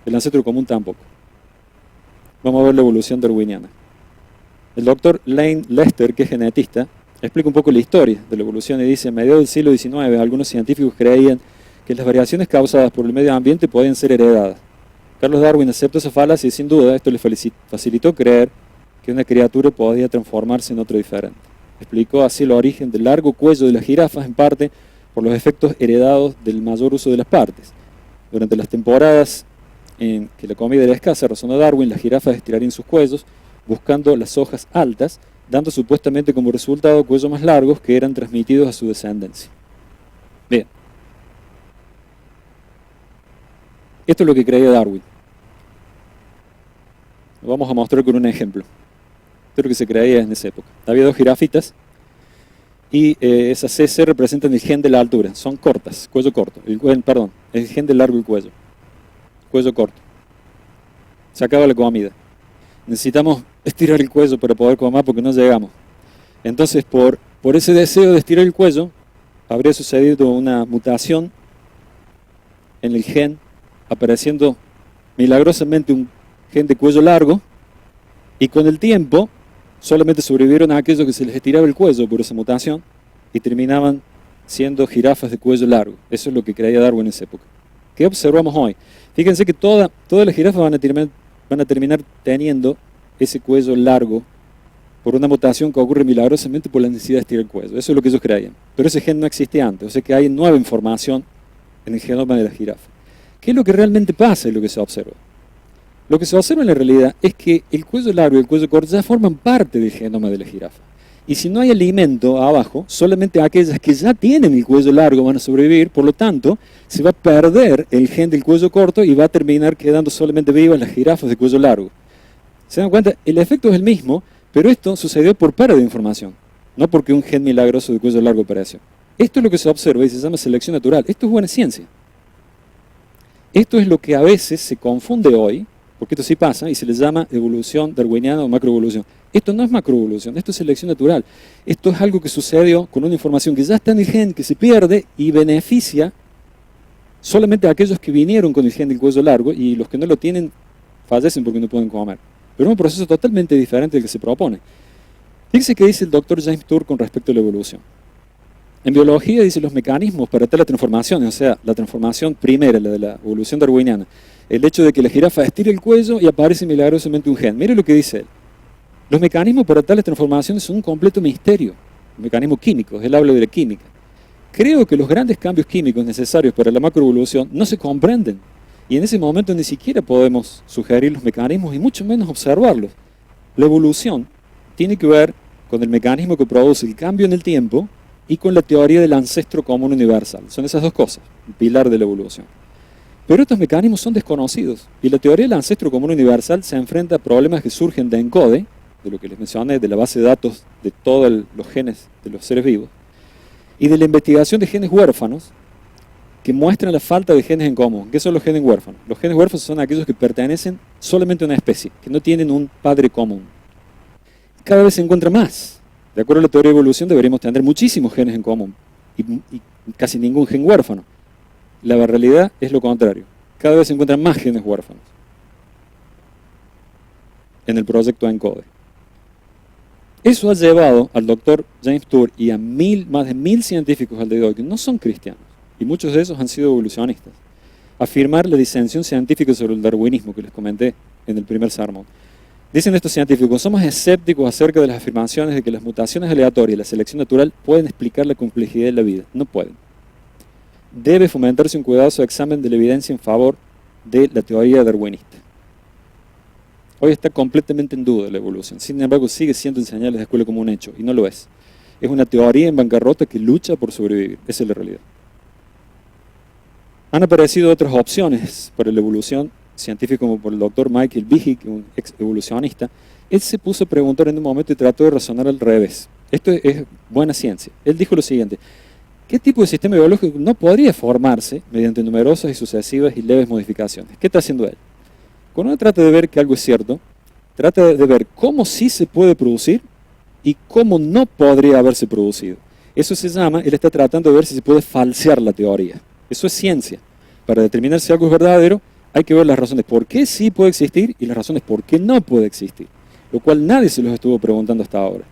El ancestro común tampoco. Vamos a ver la evolución darwiniana. El doctor Lane Lester, que es genetista, explica un poco la historia de la evolución y dice, a mediados del siglo XIX, algunos científicos creían que las variaciones causadas por el medio ambiente podían ser heredadas. Carlos Darwin aceptó esa falacia y sin duda esto le facilitó creer que una criatura podía transformarse en otro diferente. Explicó así el origen del largo cuello de las jirafas, en parte por los efectos heredados del mayor uso de las partes. Durante las temporadas en que la comida era escasa, razonó Darwin, las jirafas estirarían sus cuellos buscando las hojas altas, dando supuestamente como resultado cuellos más largos que eran transmitidos a su descendencia. Bien. Esto es lo que creía Darwin. Lo vamos a mostrar con un ejemplo. Esto es lo que se creía en esa época. Había dos jirafitas y esas CC representan el gen de la altura. Son cortas, cuello corto. El gen del largo y cuello corto. Se acaba la comida. Necesitamos estirar el cuello para poder comer porque no llegamos. Entonces, por ese deseo de estirar el cuello, habría sucedido una mutación en el gen, apareciendo milagrosamente un gen de cuello largo, y con el tiempo solamente sobrevivieron a aquellos que se les estiraba el cuello por esa mutación y terminaban siendo jirafas de cuello largo. Eso es lo que creía Darwin en esa época. ¿Qué observamos hoy? Fíjense que todas las jirafas van a terminar teniendo ese cuello largo por una mutación que ocurre milagrosamente por la necesidad de estirar el cuello. Eso es lo que ellos creían. Pero ese gen no existía antes, o sea que hay nueva información en el genoma de la jirafa. ¿Qué es lo que realmente pasa y lo que se observa? Lo que se observa en la realidad es que el cuello largo y el cuello corto ya forman parte del genoma de la jirafa. Y si no hay alimento abajo, solamente aquellas que ya tienen el cuello largo van a sobrevivir, por lo tanto, se va a perder el gen del cuello corto y va a terminar quedando solamente vivas las jirafas de cuello largo. ¿Se dan cuenta? El efecto es el mismo, pero esto sucedió por pérdida de información, no porque un gen milagroso de cuello largo apareció. Esto es lo que se observa y se llama selección natural. Esto es buena ciencia. Esto es lo que a veces se confunde hoy, porque esto sí pasa, y se le llama evolución darwiniana o macroevolución. Esto no es macroevolución, esto es selección natural. Esto es algo que sucedió con una información que ya está en el gen, que se pierde y beneficia solamente a aquellos que vinieron con el gen del cuello largo, y los que no lo tienen fallecen porque no pueden comer. Pero es un proceso totalmente diferente del que se propone. Fíjense que dice el doctor James Tour con respecto a la evolución. En biología dice los mecanismos para tal transformación, o sea, la transformación primera, la de la evolución darwiniana, el hecho de que la jirafa estire el cuello y aparece milagrosamente un gen. Mire lo que dice él. Los mecanismos para tales transformaciones son un completo misterio, mecanismos químicos, él habla de la química. Creo que los grandes cambios químicos necesarios para la macroevolución no se comprenden, y en ese momento ni siquiera podemos sugerir los mecanismos y mucho menos observarlos. La evolución tiene que ver con el mecanismo que produce el cambio en el tiempo y con la teoría del ancestro común universal. Son esas dos cosas, el pilar de la evolución. Pero estos mecanismos son desconocidos, y la teoría del ancestro común universal se enfrenta a problemas que surgen de ENCODE, de lo que les mencioné, de la base de datos de todos los genes de los seres vivos, y de la investigación de genes huérfanos, que muestran la falta de genes en común. ¿Qué son los genes huérfanos? Los genes huérfanos son aquellos que pertenecen solamente a una especie, que no tienen un padre común. Cada vez se encuentra más. De acuerdo a la teoría de evolución, deberíamos tener muchísimos genes en común y casi ningún gen huérfano. La realidad es lo contrario. Cada vez se encuentran más genes huérfanos en el proyecto ENCODE. Eso ha llevado al doctor James Tour y a más de 1000 científicos al día de hoy que no son cristianos, y muchos de esos han sido evolucionistas, a afirmar la disensión científica sobre el darwinismo que les comenté en el primer sermón. Dicen estos científicos, somos escépticos acerca de las afirmaciones de que las mutaciones aleatorias y la selección natural pueden explicar la complejidad de la vida. No pueden. Debe fomentarse un cuidadoso examen de la evidencia en favor de la teoría darwinista. Hoy está completamente en duda la evolución, sin embargo sigue siendo enseñada en la escuela como un hecho, y no lo es. Es una teoría en bancarrota que lucha por sobrevivir, esa es la realidad. Han aparecido otras opciones para la evolución científica como por el doctor Michael Behe, un ex evolucionista. Él se puso a preguntar en un momento y trató de razonar al revés. Esto es buena ciencia. Él dijo lo siguiente, ¿qué tipo de sistema biológico no podría formarse mediante numerosas y sucesivas y leves modificaciones? ¿Qué está haciendo él? Cuando uno trata de ver que algo es cierto, trata de ver cómo sí se puede producir y cómo no podría haberse producido. Eso se llama, él está tratando de ver si se puede falsear la teoría. Eso es ciencia. Para determinar si algo es verdadero, hay que ver las razones por qué sí puede existir y las razones por qué no puede existir. Lo cual nadie se los estuvo preguntando hasta ahora.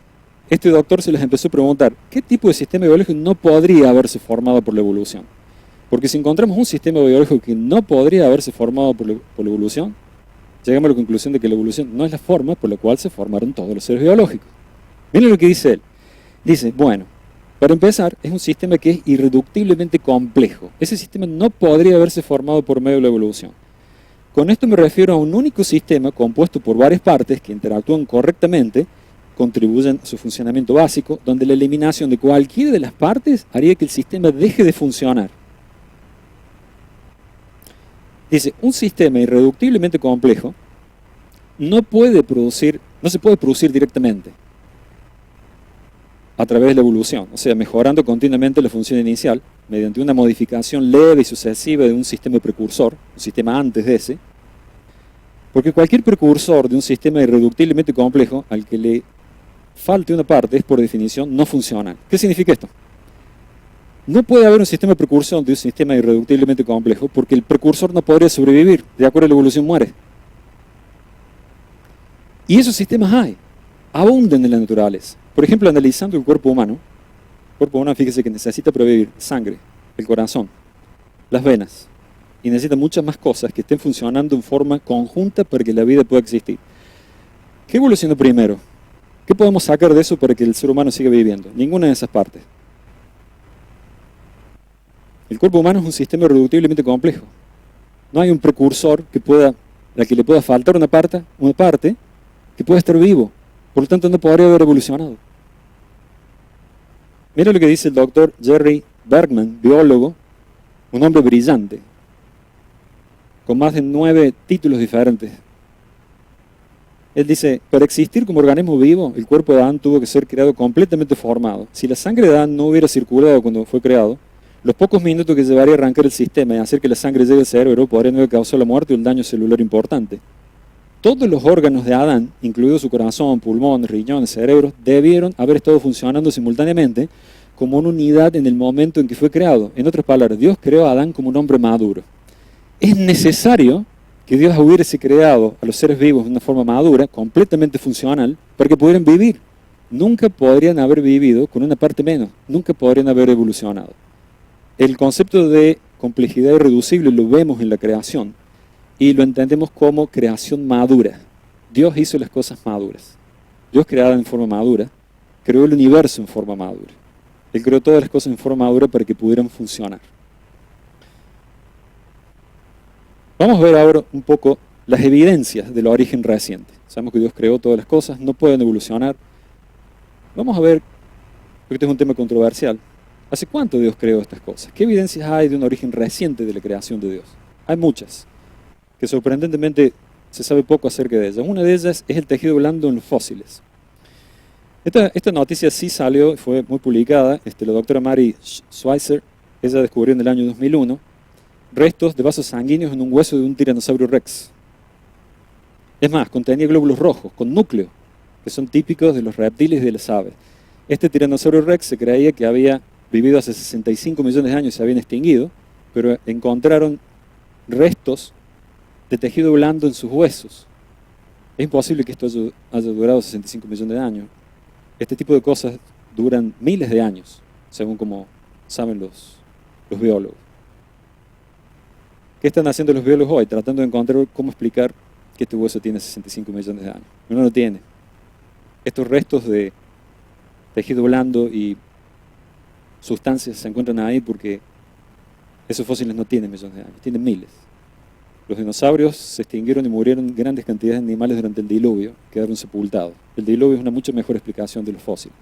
Este doctor se les empezó a preguntar, ¿qué tipo de sistema biológico no podría haberse formado por la evolución? Porque si encontramos un sistema biológico que no podría haberse formado por la evolución, llegamos a la conclusión de que la evolución no es la forma por la cual se formaron todos los seres biológicos. Miren lo que dice él. Dice, bueno, para empezar, es un sistema que es irreductiblemente complejo. Ese sistema no podría haberse formado por medio de la evolución. Con esto me refiero a un único sistema compuesto por varias partes que interactúan correctamente, contribuyen a su funcionamiento básico, donde la eliminación de cualquiera de las partes haría que el sistema deje de funcionar. Dice, un sistema irreductiblemente complejo no se puede producir directamente a través de la evolución, o sea, mejorando continuamente la función inicial mediante una modificación leve y sucesiva de un sistema precursor, un sistema antes de ese, porque cualquier precursor de un sistema irreductiblemente complejo al que le falte una parte es por definición no funcional. ¿Qué significa esto? No puede haber un sistema precursor de un sistema irreductiblemente complejo porque el precursor no podría sobrevivir, de acuerdo a la evolución muere. Y esos sistemas abundan en la naturaleza. Por ejemplo, analizando el cuerpo humano, fíjese que necesita para vivir sangre, el corazón, las venas, y necesita muchas más cosas que estén funcionando en forma conjunta para que la vida pueda existir. ¿Qué evolucionó primero? ¿Qué podemos sacar de eso para que el ser humano siga viviendo? Ninguna de esas partes. El cuerpo humano es un sistema irreductiblemente complejo. No hay un precursor al que le pueda faltar una parte que pueda estar vivo. Por lo tanto, no podría haber evolucionado. Mira lo que dice el doctor Jerry Bergman, biólogo, un hombre brillante, con más de 9 títulos diferentes. Él dice, para existir como organismo vivo, el cuerpo de Adán tuvo que ser creado completamente formado. Si la sangre de Adán no hubiera circulado cuando fue creado, los pocos minutos que llevaría a arrancar el sistema y hacer que la sangre llegue al cerebro podrían haber causado la muerte o el daño celular importante. Todos los órganos de Adán, incluidos su corazón, pulmones, riñones, cerebros, debieron haber estado funcionando simultáneamente como una unidad en el momento en que fue creado. En otras palabras, Dios creó a Adán como un hombre maduro. Es necesario que Dios hubiese creado a los seres vivos de una forma madura, completamente funcional, para que pudieran vivir. Nunca podrían haber vivido con una parte menos, nunca podrían haber evolucionado. El concepto de complejidad irreducible lo vemos en la creación y lo entendemos como creación madura. Dios hizo las cosas maduras. Dios creada en forma madura, creó el universo en forma madura. Él creó todas las cosas en forma madura para que pudieran funcionar. Vamos a ver ahora un poco las evidencias del origen reciente. Sabemos que Dios creó todas las cosas, no pueden evolucionar. Vamos a ver, porque este es un tema controversial, ¿hace cuánto Dios creó estas cosas? ¿Qué evidencias hay de un origen reciente de la creación de Dios? Hay muchas, que sorprendentemente se sabe poco acerca de ellas. Una de ellas es el tejido blando en los fósiles. Esta noticia sí salió, fue muy publicada. La doctora Mary Schweitzer ella descubrió en el año 2001 restos de vasos sanguíneos en un hueso de un tiranosaurio rex. Es más, contenía glóbulos rojos con núcleo, que son típicos de los reptiles y de las aves. Este tiranosaurio rex se creía que había vivido hace 65 millones de años y se habían extinguido, pero encontraron restos de tejido blando en sus huesos. Es imposible que esto haya durado 65 millones de años. Este tipo de cosas duran miles de años, según como saben los biólogos. ¿Qué están haciendo los biólogos hoy? Tratando de encontrar cómo explicar que este hueso tiene 65 millones de años. No lo tiene. Estos restos de tejido blando y sustancias se encuentran ahí porque esos fósiles no tienen millones de años, tienen miles. Los dinosaurios se extinguieron y murieron grandes cantidades de animales durante el diluvio, quedaron sepultados. El diluvio es una mucho mejor explicación de los fósiles.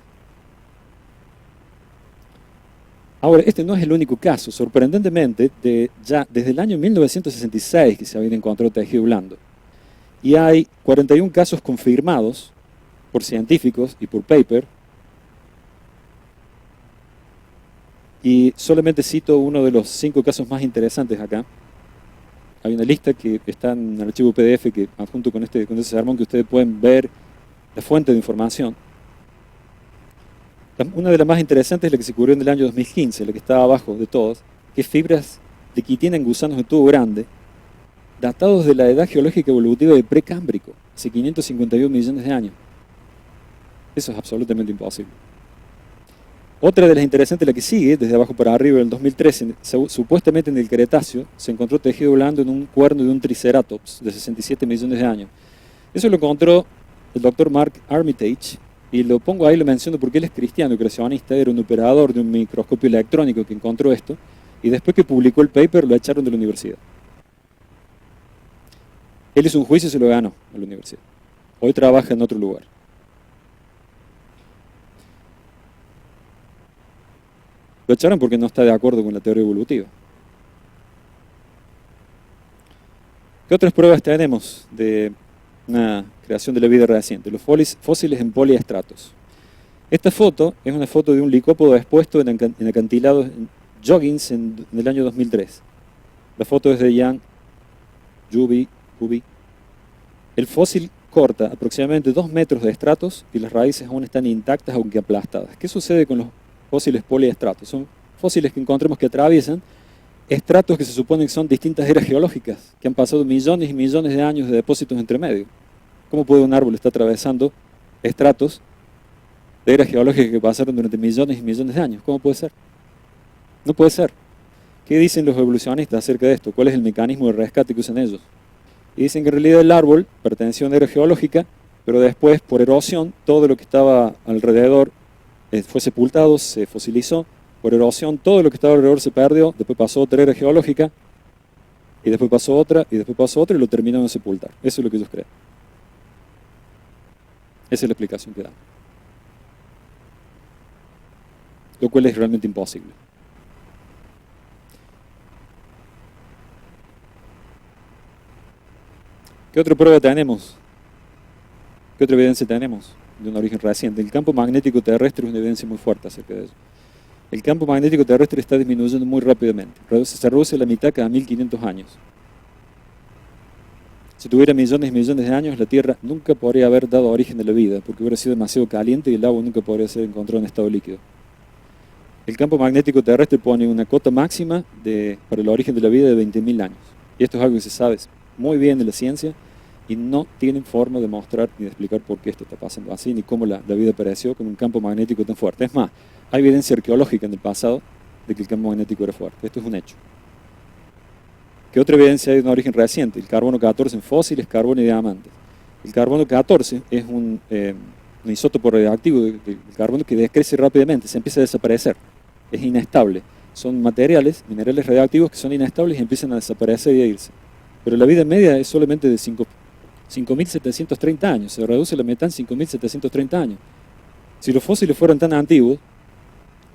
Ahora, este no es el único caso. Sorprendentemente, ya desde el año 1966 que se había encontrado tejido blando. Y hay 41 casos confirmados por científicos y por paper. Y solamente cito uno de los 5 casos más interesantes acá. Hay una lista que está en el archivo PDF que adjunto con ese sermón que ustedes pueden ver la fuente de información. Una de las más interesantes es la que se cubrió en el año 2015, la que estaba abajo de todas, que es fibras de quitina en gusanos de tubo grande, datados de la edad geológica evolutiva de precámbrico, hace 551 millones de años. Eso es absolutamente imposible. Otra de las interesantes, la que sigue, desde abajo para arriba, en el 2013, supuestamente en el Cretáceo, se encontró tejido blando en un cuerno de un triceratops de 67 millones de años. Eso lo encontró el doctor Mark Armitage, y lo pongo ahí, lo menciono porque él es cristiano y creacionista, era un operador de un microscopio electrónico que encontró esto, y después que publicó el paper lo echaron de la universidad. Él hizo un juicio y se lo ganó a la universidad. Hoy trabaja en otro lugar. Lo echaron porque no está de acuerdo con la teoría evolutiva. ¿Qué otras pruebas tenemos de una creación de la vida reciente? Los fósiles en poliestratos. Esta foto es una foto de un licópodo expuesto en acantilados en Joggins en el año 2003. La foto es de Jan Juby. El fósil corta aproximadamente 2 metros de estratos y las raíces aún están intactas aunque aplastadas. ¿Qué sucede con los fósiles poliestratos? Son fósiles que encontramos que atraviesan estratos que se suponen que son distintas eras geológicas, que han pasado millones y millones de años de depósitos entre medio. ¿Cómo puede un árbol estar atravesando estratos de eras geológicas que pasaron durante millones y millones de años? ¿Cómo puede ser? No puede ser. ¿Qué dicen los evolucionistas acerca de esto? ¿Cuál es el mecanismo de rescate que usan ellos? Y dicen que en realidad el árbol pertenecía a una era geológica, pero después, por erosión, todo lo que estaba alrededor fue sepultado, se fosilizó. Por erosión, todo lo que estaba alrededor se perdió, después pasó otra era geológica, y después pasó otra, y después pasó otra, y lo terminaron de sepultar. Eso es lo que ellos creen. Esa es la explicación que dan. Lo cual es realmente imposible. ¿Qué otra prueba tenemos? ¿Qué otra evidencia tenemos de un origen reciente? El campo magnético terrestre es una evidencia muy fuerte acerca de eso. El campo magnético terrestre está disminuyendo muy rápidamente. Se reduce a la mitad cada 1500 años. Si tuviera millones y millones de años, la Tierra nunca podría haber dado origen a la vida, porque hubiera sido demasiado caliente y el agua nunca podría ser encontrada en estado líquido. El campo magnético terrestre pone una cota máxima para el origen de la vida de 20.000 años. Y esto es algo que se sabe muy bien de la ciencia y no tienen forma de mostrar ni de explicar por qué esto está pasando así, ni cómo la vida apareció con un campo magnético tan fuerte. Es más, hay evidencia arqueológica en el pasado de que el campo magnético era fuerte. Esto es un hecho. ¿Qué otra evidencia hay de un origen reciente? El carbono 14 en fósiles, carbono y diamantes. El carbono 14 es un isótopo radioactivo del carbono que decrece rápidamente, se empieza a desaparecer. Es inestable. Son minerales radioactivos que son inestables y empiezan a desaparecer y a irse. Pero la vida media es solamente de 5.730 años. Se reduce la mitad en 5.730 años. Si los fósiles fueran tan antiguos,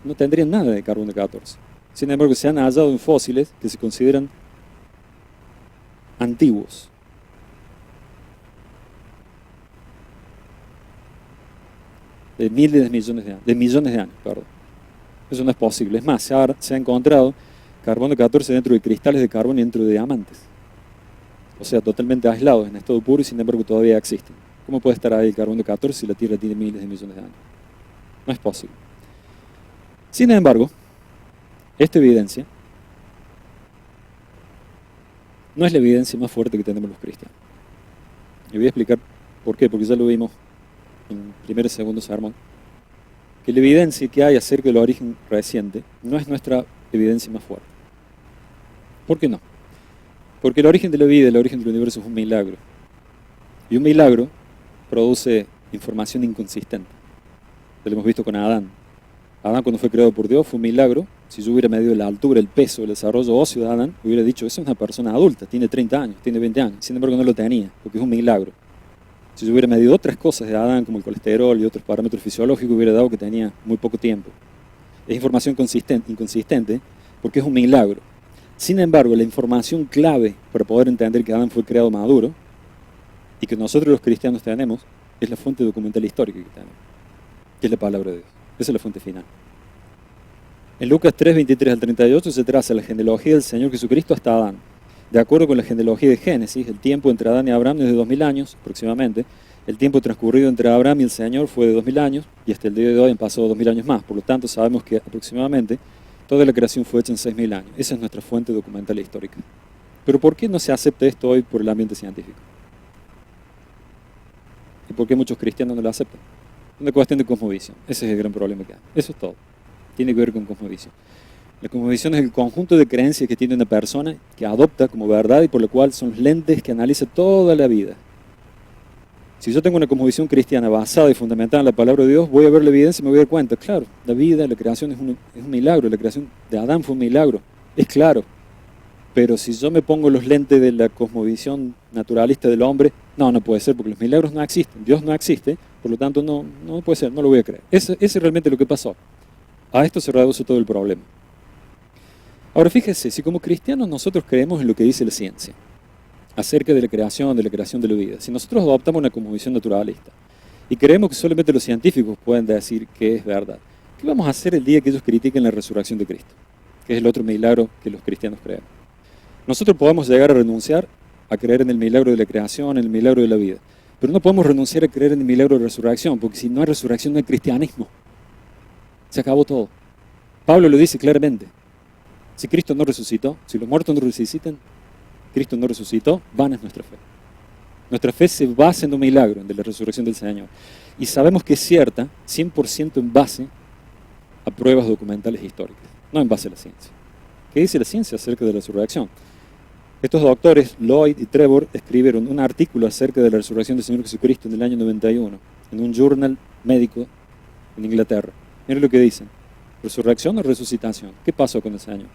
no tendrían nada de carbono 14. Sin embargo, se han hallado en fósiles que se consideran antiguos. De millones de años, perdón. Eso no es posible. Es más, se ha encontrado carbono 14 dentro de cristales de carbón y dentro de diamantes. O sea, totalmente aislados en estado puro y sin embargo todavía existen. ¿Cómo puede estar ahí el carbono 14 si la Tierra tiene miles de millones de años? No es posible. Sin embargo, esta evidencia no es la evidencia más fuerte que tenemos los cristianos. Y voy a explicar por qué, porque ya lo vimos en el primer y segundo sermón, que la evidencia que hay acerca del origen reciente no es nuestra evidencia más fuerte. ¿Por qué no? Porque el origen de la vida, el origen del universo es un milagro. Y un milagro produce información inconsistente. Lo hemos visto con Adán. Adán, cuando fue creado por Dios, fue un milagro. Si yo hubiera medido la altura, el peso, el desarrollo óseo de Adán, hubiera dicho, esa es una persona adulta, tiene 30 años, tiene 20 años. Sin embargo, no lo tenía, porque es un milagro. Si yo hubiera medido otras cosas de Adán, como el colesterol y otros parámetros fisiológicos, hubiera dado que tenía muy poco tiempo. Es información inconsistente, porque es un milagro. Sin embargo, la información clave para poder entender que Adán fue creado maduro, y que nosotros los cristianos tenemos, es la fuente documental histórica que tenemos, que es la palabra de Dios. Esa es la fuente final. En Lucas 3, 23 al 38 se traza la genealogía del Señor Jesucristo hasta Adán. De acuerdo con la genealogía de Génesis, el tiempo entre Adán y Abraham es de 2000 años aproximadamente. El tiempo transcurrido entre Abraham y el Señor fue de 2000 años y hasta el día de hoy han pasado 2000 años más. Por lo tanto, sabemos que aproximadamente toda la creación fue hecha en 6000 años. Esa es nuestra fuente documental histórica. Pero ¿por qué no se acepta esto hoy por el ambiente científico? ¿Y por qué muchos cristianos no lo aceptan? Es una cuestión de cosmovisión. Ese es el gran problema que hay. Eso es todo. Tiene que ver con cosmovisión. La cosmovisión es el conjunto de creencias que tiene una persona que adopta como verdad y por lo cual son los lentes que analiza toda la vida. Si yo tengo una cosmovisión cristiana basada y fundamentada en la palabra de Dios, voy a ver la evidencia y me voy a dar cuenta, claro, la vida, la creación es un milagro, la creación de Adán fue un milagro, es claro. Pero si yo me pongo los lentes de la cosmovisión naturalista del hombre, no puede ser porque los milagros no existen, Dios no existe, por lo tanto no puede ser, no lo voy a creer. Ese es realmente lo que pasó. A esto se reduce todo el problema. Ahora fíjese, si como cristianos nosotros creemos en lo que dice la ciencia, acerca de la creación de la vida, si nosotros adoptamos una cosmovisión naturalista y creemos que solamente los científicos pueden decir que es verdad, ¿qué vamos a hacer el día que ellos critiquen la resurrección de Cristo? Que es el otro milagro que los cristianos creemos. Nosotros podemos llegar a renunciar a creer en el milagro de la creación, en el milagro de la vida, pero no podemos renunciar a creer en el milagro de la resurrección, porque si no hay resurrección no hay cristianismo. Se acabó todo. Pablo lo dice claramente. Si Cristo no resucitó, si los muertos no resucitan, Cristo no resucitó, vana es nuestra fe. Nuestra fe se basa en un milagro de la resurrección del Señor. Y sabemos que es cierta, 100% en base a pruebas documentales históricas, no en base a la ciencia. ¿Qué dice la ciencia acerca de la resurrección? Estos doctores, Lloyd y Trevor, escribieron un artículo acerca de la resurrección del Señor Jesucristo en el año 91, en un journal médico en Inglaterra. Miren lo que dicen. ¿Resurrección o resucitación? ¿Qué pasó con el Señor?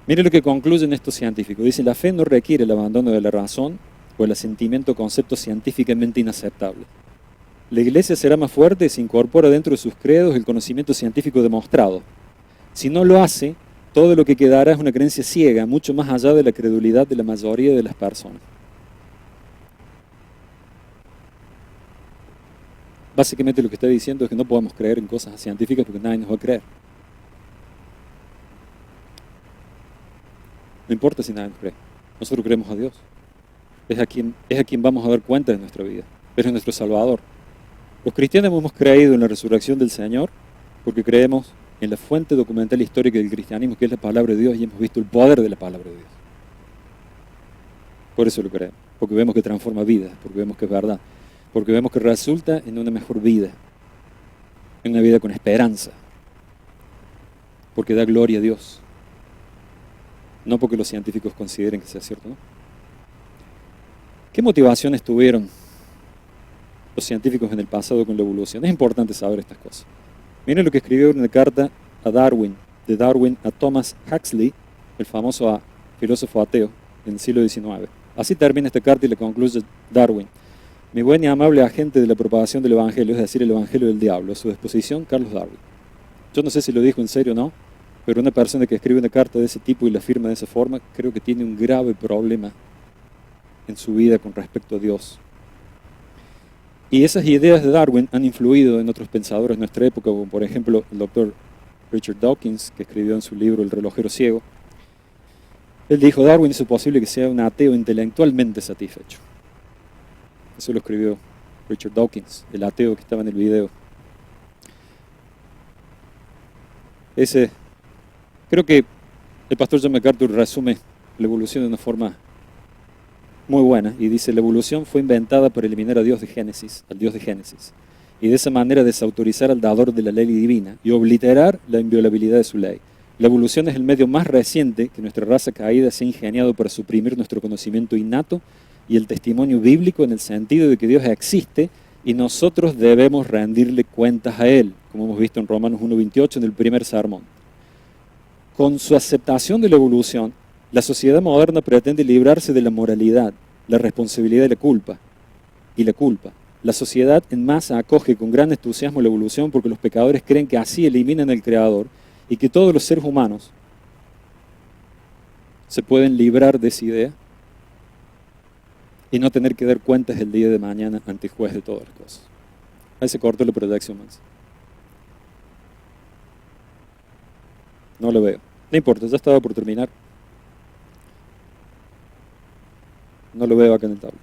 Miren lo que concluyen estos científicos. Dicen, la fe no requiere el abandono de la razón o el asentimiento a conceptos científicamente inaceptables. La Iglesia será más fuerte si incorpora dentro de sus credos el conocimiento científico demostrado. Si no lo hace, todo lo que quedará es una creencia ciega, mucho más allá de la credulidad de la mayoría de las personas. Básicamente lo que está diciendo es que no podemos creer en cosas científicas porque nadie nos va a creer. No importa si nadie nos cree. Nosotros creemos a Dios. Es a quien vamos a dar cuenta de nuestra vida. Él es nuestro Salvador. Los cristianos hemos creído en la resurrección del Señor porque creemos en la fuente documental histórica del cristianismo, que es la palabra de Dios, y hemos visto el poder de la palabra de Dios. Por eso lo creemos. Porque vemos que transforma vidas, porque vemos que es verdad. Porque vemos que resulta en una mejor vida, en una vida con esperanza, porque da gloria a Dios, no porque los científicos consideren que sea cierto, ¿no? ¿Qué motivaciones tuvieron los científicos en el pasado con la evolución? Es importante saber estas cosas. Miren lo que escribió una carta a Darwin, de Darwin a Thomas Huxley, el famoso filósofo ateo en el siglo XIX. Así termina esta carta y le concluye Darwin. Mi buen y amable agente de la propagación del Evangelio, es decir, el Evangelio del Diablo, a su disposición, Carlos Darwin. Yo no sé si lo dijo en serio o no, pero una persona que escribe una carta de ese tipo y la firma de esa forma, creo que tiene un grave problema en su vida con respecto a Dios. Y esas ideas de Darwin han influido en otros pensadores de nuestra época, como por ejemplo el doctor Richard Dawkins, que escribió en su libro El relojero ciego. Él dijo, Darwin hizo posible que sea un ateo intelectualmente satisfecho. Eso lo escribió Richard Dawkins, el ateo que estaba en el video. Creo que el pastor John MacArthur resume la evolución de una forma muy buena y dice, la evolución fue inventada para eliminar a Dios de Génesis, al Dios de Génesis, y de esa manera desautorizar al dador de la ley divina y obliterar la inviolabilidad de su ley. La evolución es el medio más reciente que nuestra raza caída se ha ingeniado para suprimir nuestro conocimiento innato y el testimonio bíblico en el sentido de que Dios existe y nosotros debemos rendirle cuentas a Él, como hemos visto en Romanos 1:28 en el primer sermón. Con su aceptación de la evolución, la sociedad moderna pretende librarse de la moralidad, la responsabilidad de la culpa y la culpa. La sociedad en masa acoge con gran entusiasmo la evolución porque los pecadores creen que así eliminan al Creador y que todos los seres humanos se pueden librar de esa idea y no tener que dar cuentas el día de mañana ante el juez de todas las cosas. Ahí se cortó la proyección más. No lo veo. No importa, ya estaba por terminar. No lo veo acá en el tablo.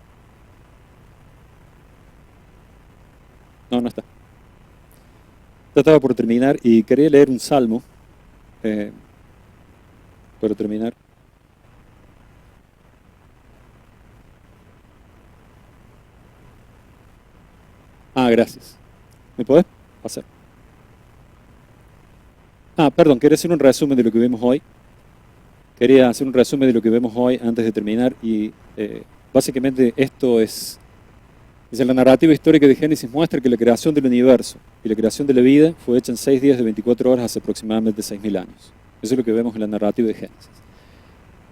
No está. Ya estaba por terminar y quería leer un salmo para terminar. Gracias. ¿Me podés pasar? Perdón, quería hacer un resumen de lo que vemos hoy. Quería hacer un resumen de lo que vemos hoy antes de terminar y básicamente esto es la narrativa histórica de Génesis muestra que la creación del universo y la creación de la vida fue hecha en 6 días de 24 horas hace aproximadamente 6.000 años. Eso es lo que vemos en la narrativa de Génesis.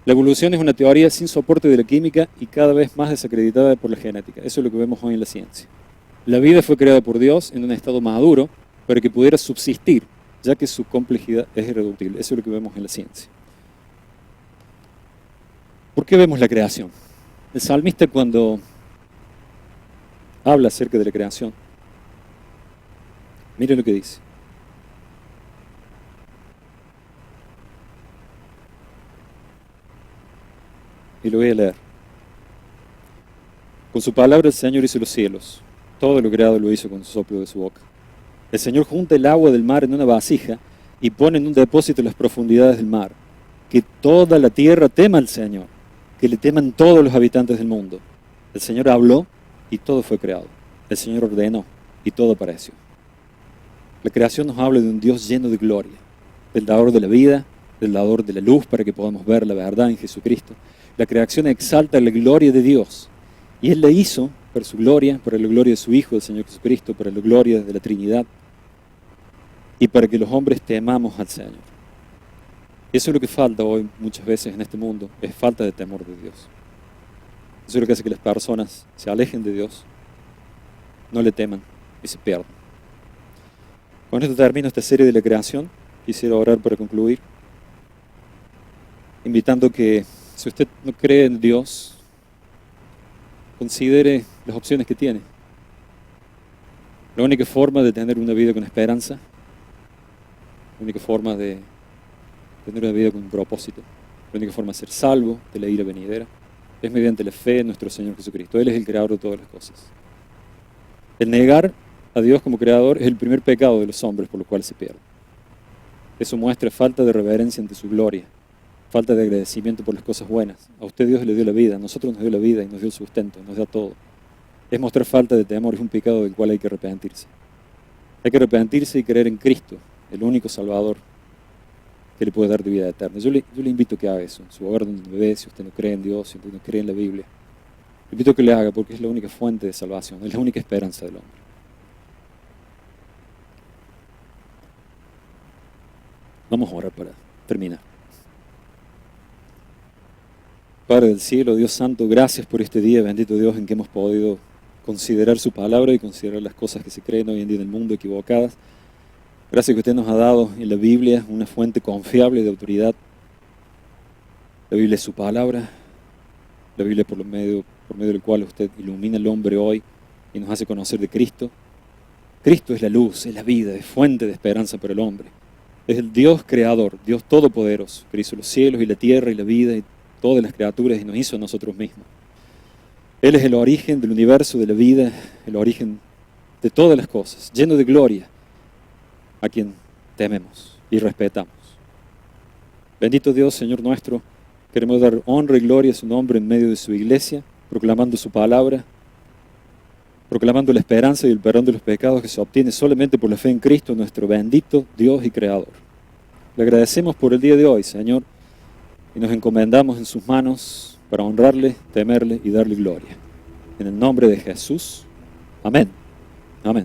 La evolución es una teoría sin soporte de la química y cada vez más desacreditada por la genética. Eso es lo que vemos hoy en la ciencia. La vida fue creada por Dios en un estado maduro para que pudiera subsistir, ya que su complejidad es irreductible. Eso es lo que vemos en la ciencia. ¿Por qué vemos la creación? El salmista cuando habla acerca de la creación, mire lo que dice. Y lo voy a leer. Con su palabra el Señor hizo los cielos. Todo lo creado lo hizo con el soplo de su boca. El Señor junta el agua del mar en una vasija y pone en un depósito las profundidades del mar. Que toda la tierra tema al Señor, que le teman todos los habitantes del mundo. El Señor habló y todo fue creado. El Señor ordenó y todo apareció. La creación nos habla de un Dios lleno de gloria, del dador de la vida, del dador de la luz para que podamos ver la verdad en Jesucristo. La creación exalta la gloria de Dios y Él la hizo para su gloria, para la gloria de su Hijo, el Señor Jesucristo, para la gloria de la Trinidad y para que los hombres temamos al Señor. Eso es lo que falta hoy muchas veces en este mundo, es falta de temor de Dios. Eso es lo que hace que las personas se alejen de Dios, no le teman y se pierdan. Con esto termino esta serie de la creación. Quisiera orar para concluir, invitando que si usted no cree en Dios, considere las opciones que tiene. La única forma de tener una vida con esperanza, la única forma de tener una vida con un propósito, la única forma de ser salvo de la ira venidera, es mediante la fe en nuestro Señor Jesucristo. Él es el creador de todas las cosas. El negar a Dios como creador es el primer pecado de los hombres por lo cual se pierde. Eso muestra falta de reverencia ante su gloria, falta de agradecimiento por las cosas buenas. A usted Dios le dio la vida, a nosotros nos dio la vida y nos dio el sustento, nos da todo. Es mostrar falta de temor, es un pecado del cual hay que arrepentirse. Hay que arrepentirse y creer en Cristo, el único Salvador que le puede dar de vida eterna. Yo le invito a que haga eso, en su hogar donde vive, si usted no cree en Dios, si usted no cree en la Biblia. Le invito a que le haga porque es la única fuente de salvación, es la única esperanza del hombre. Vamos a orar para terminar. Padre del cielo, Dios santo, gracias por este día, bendito Dios, en que hemos podido considerar su palabra y considerar las cosas que se creen hoy en día en el mundo equivocadas. Gracias que usted nos ha dado en la Biblia una fuente confiable de autoridad. La Biblia es su palabra, la Biblia por medio del cual usted ilumina al hombre hoy y nos hace conocer de Cristo. Cristo es la luz, es la vida, es fuente de esperanza para el hombre. Es el Dios creador, Dios todopoderoso, que hizo los cielos y la tierra y la vida y todas las criaturas y nos hizo a nosotros mismos. Él es el origen del universo, de la vida, el origen de todas las cosas, lleno de gloria, a quien tememos y respetamos. Bendito Dios, Señor nuestro, queremos dar honra y gloria a su nombre en medio de su iglesia, proclamando su palabra, proclamando la esperanza y el perdón de los pecados que se obtiene solamente por la fe en Cristo, nuestro bendito Dios y Creador. Le agradecemos por el día de hoy, Señor, y nos encomendamos en sus manos para honrarle, temerle y darle gloria. En el nombre de Jesús. Amén.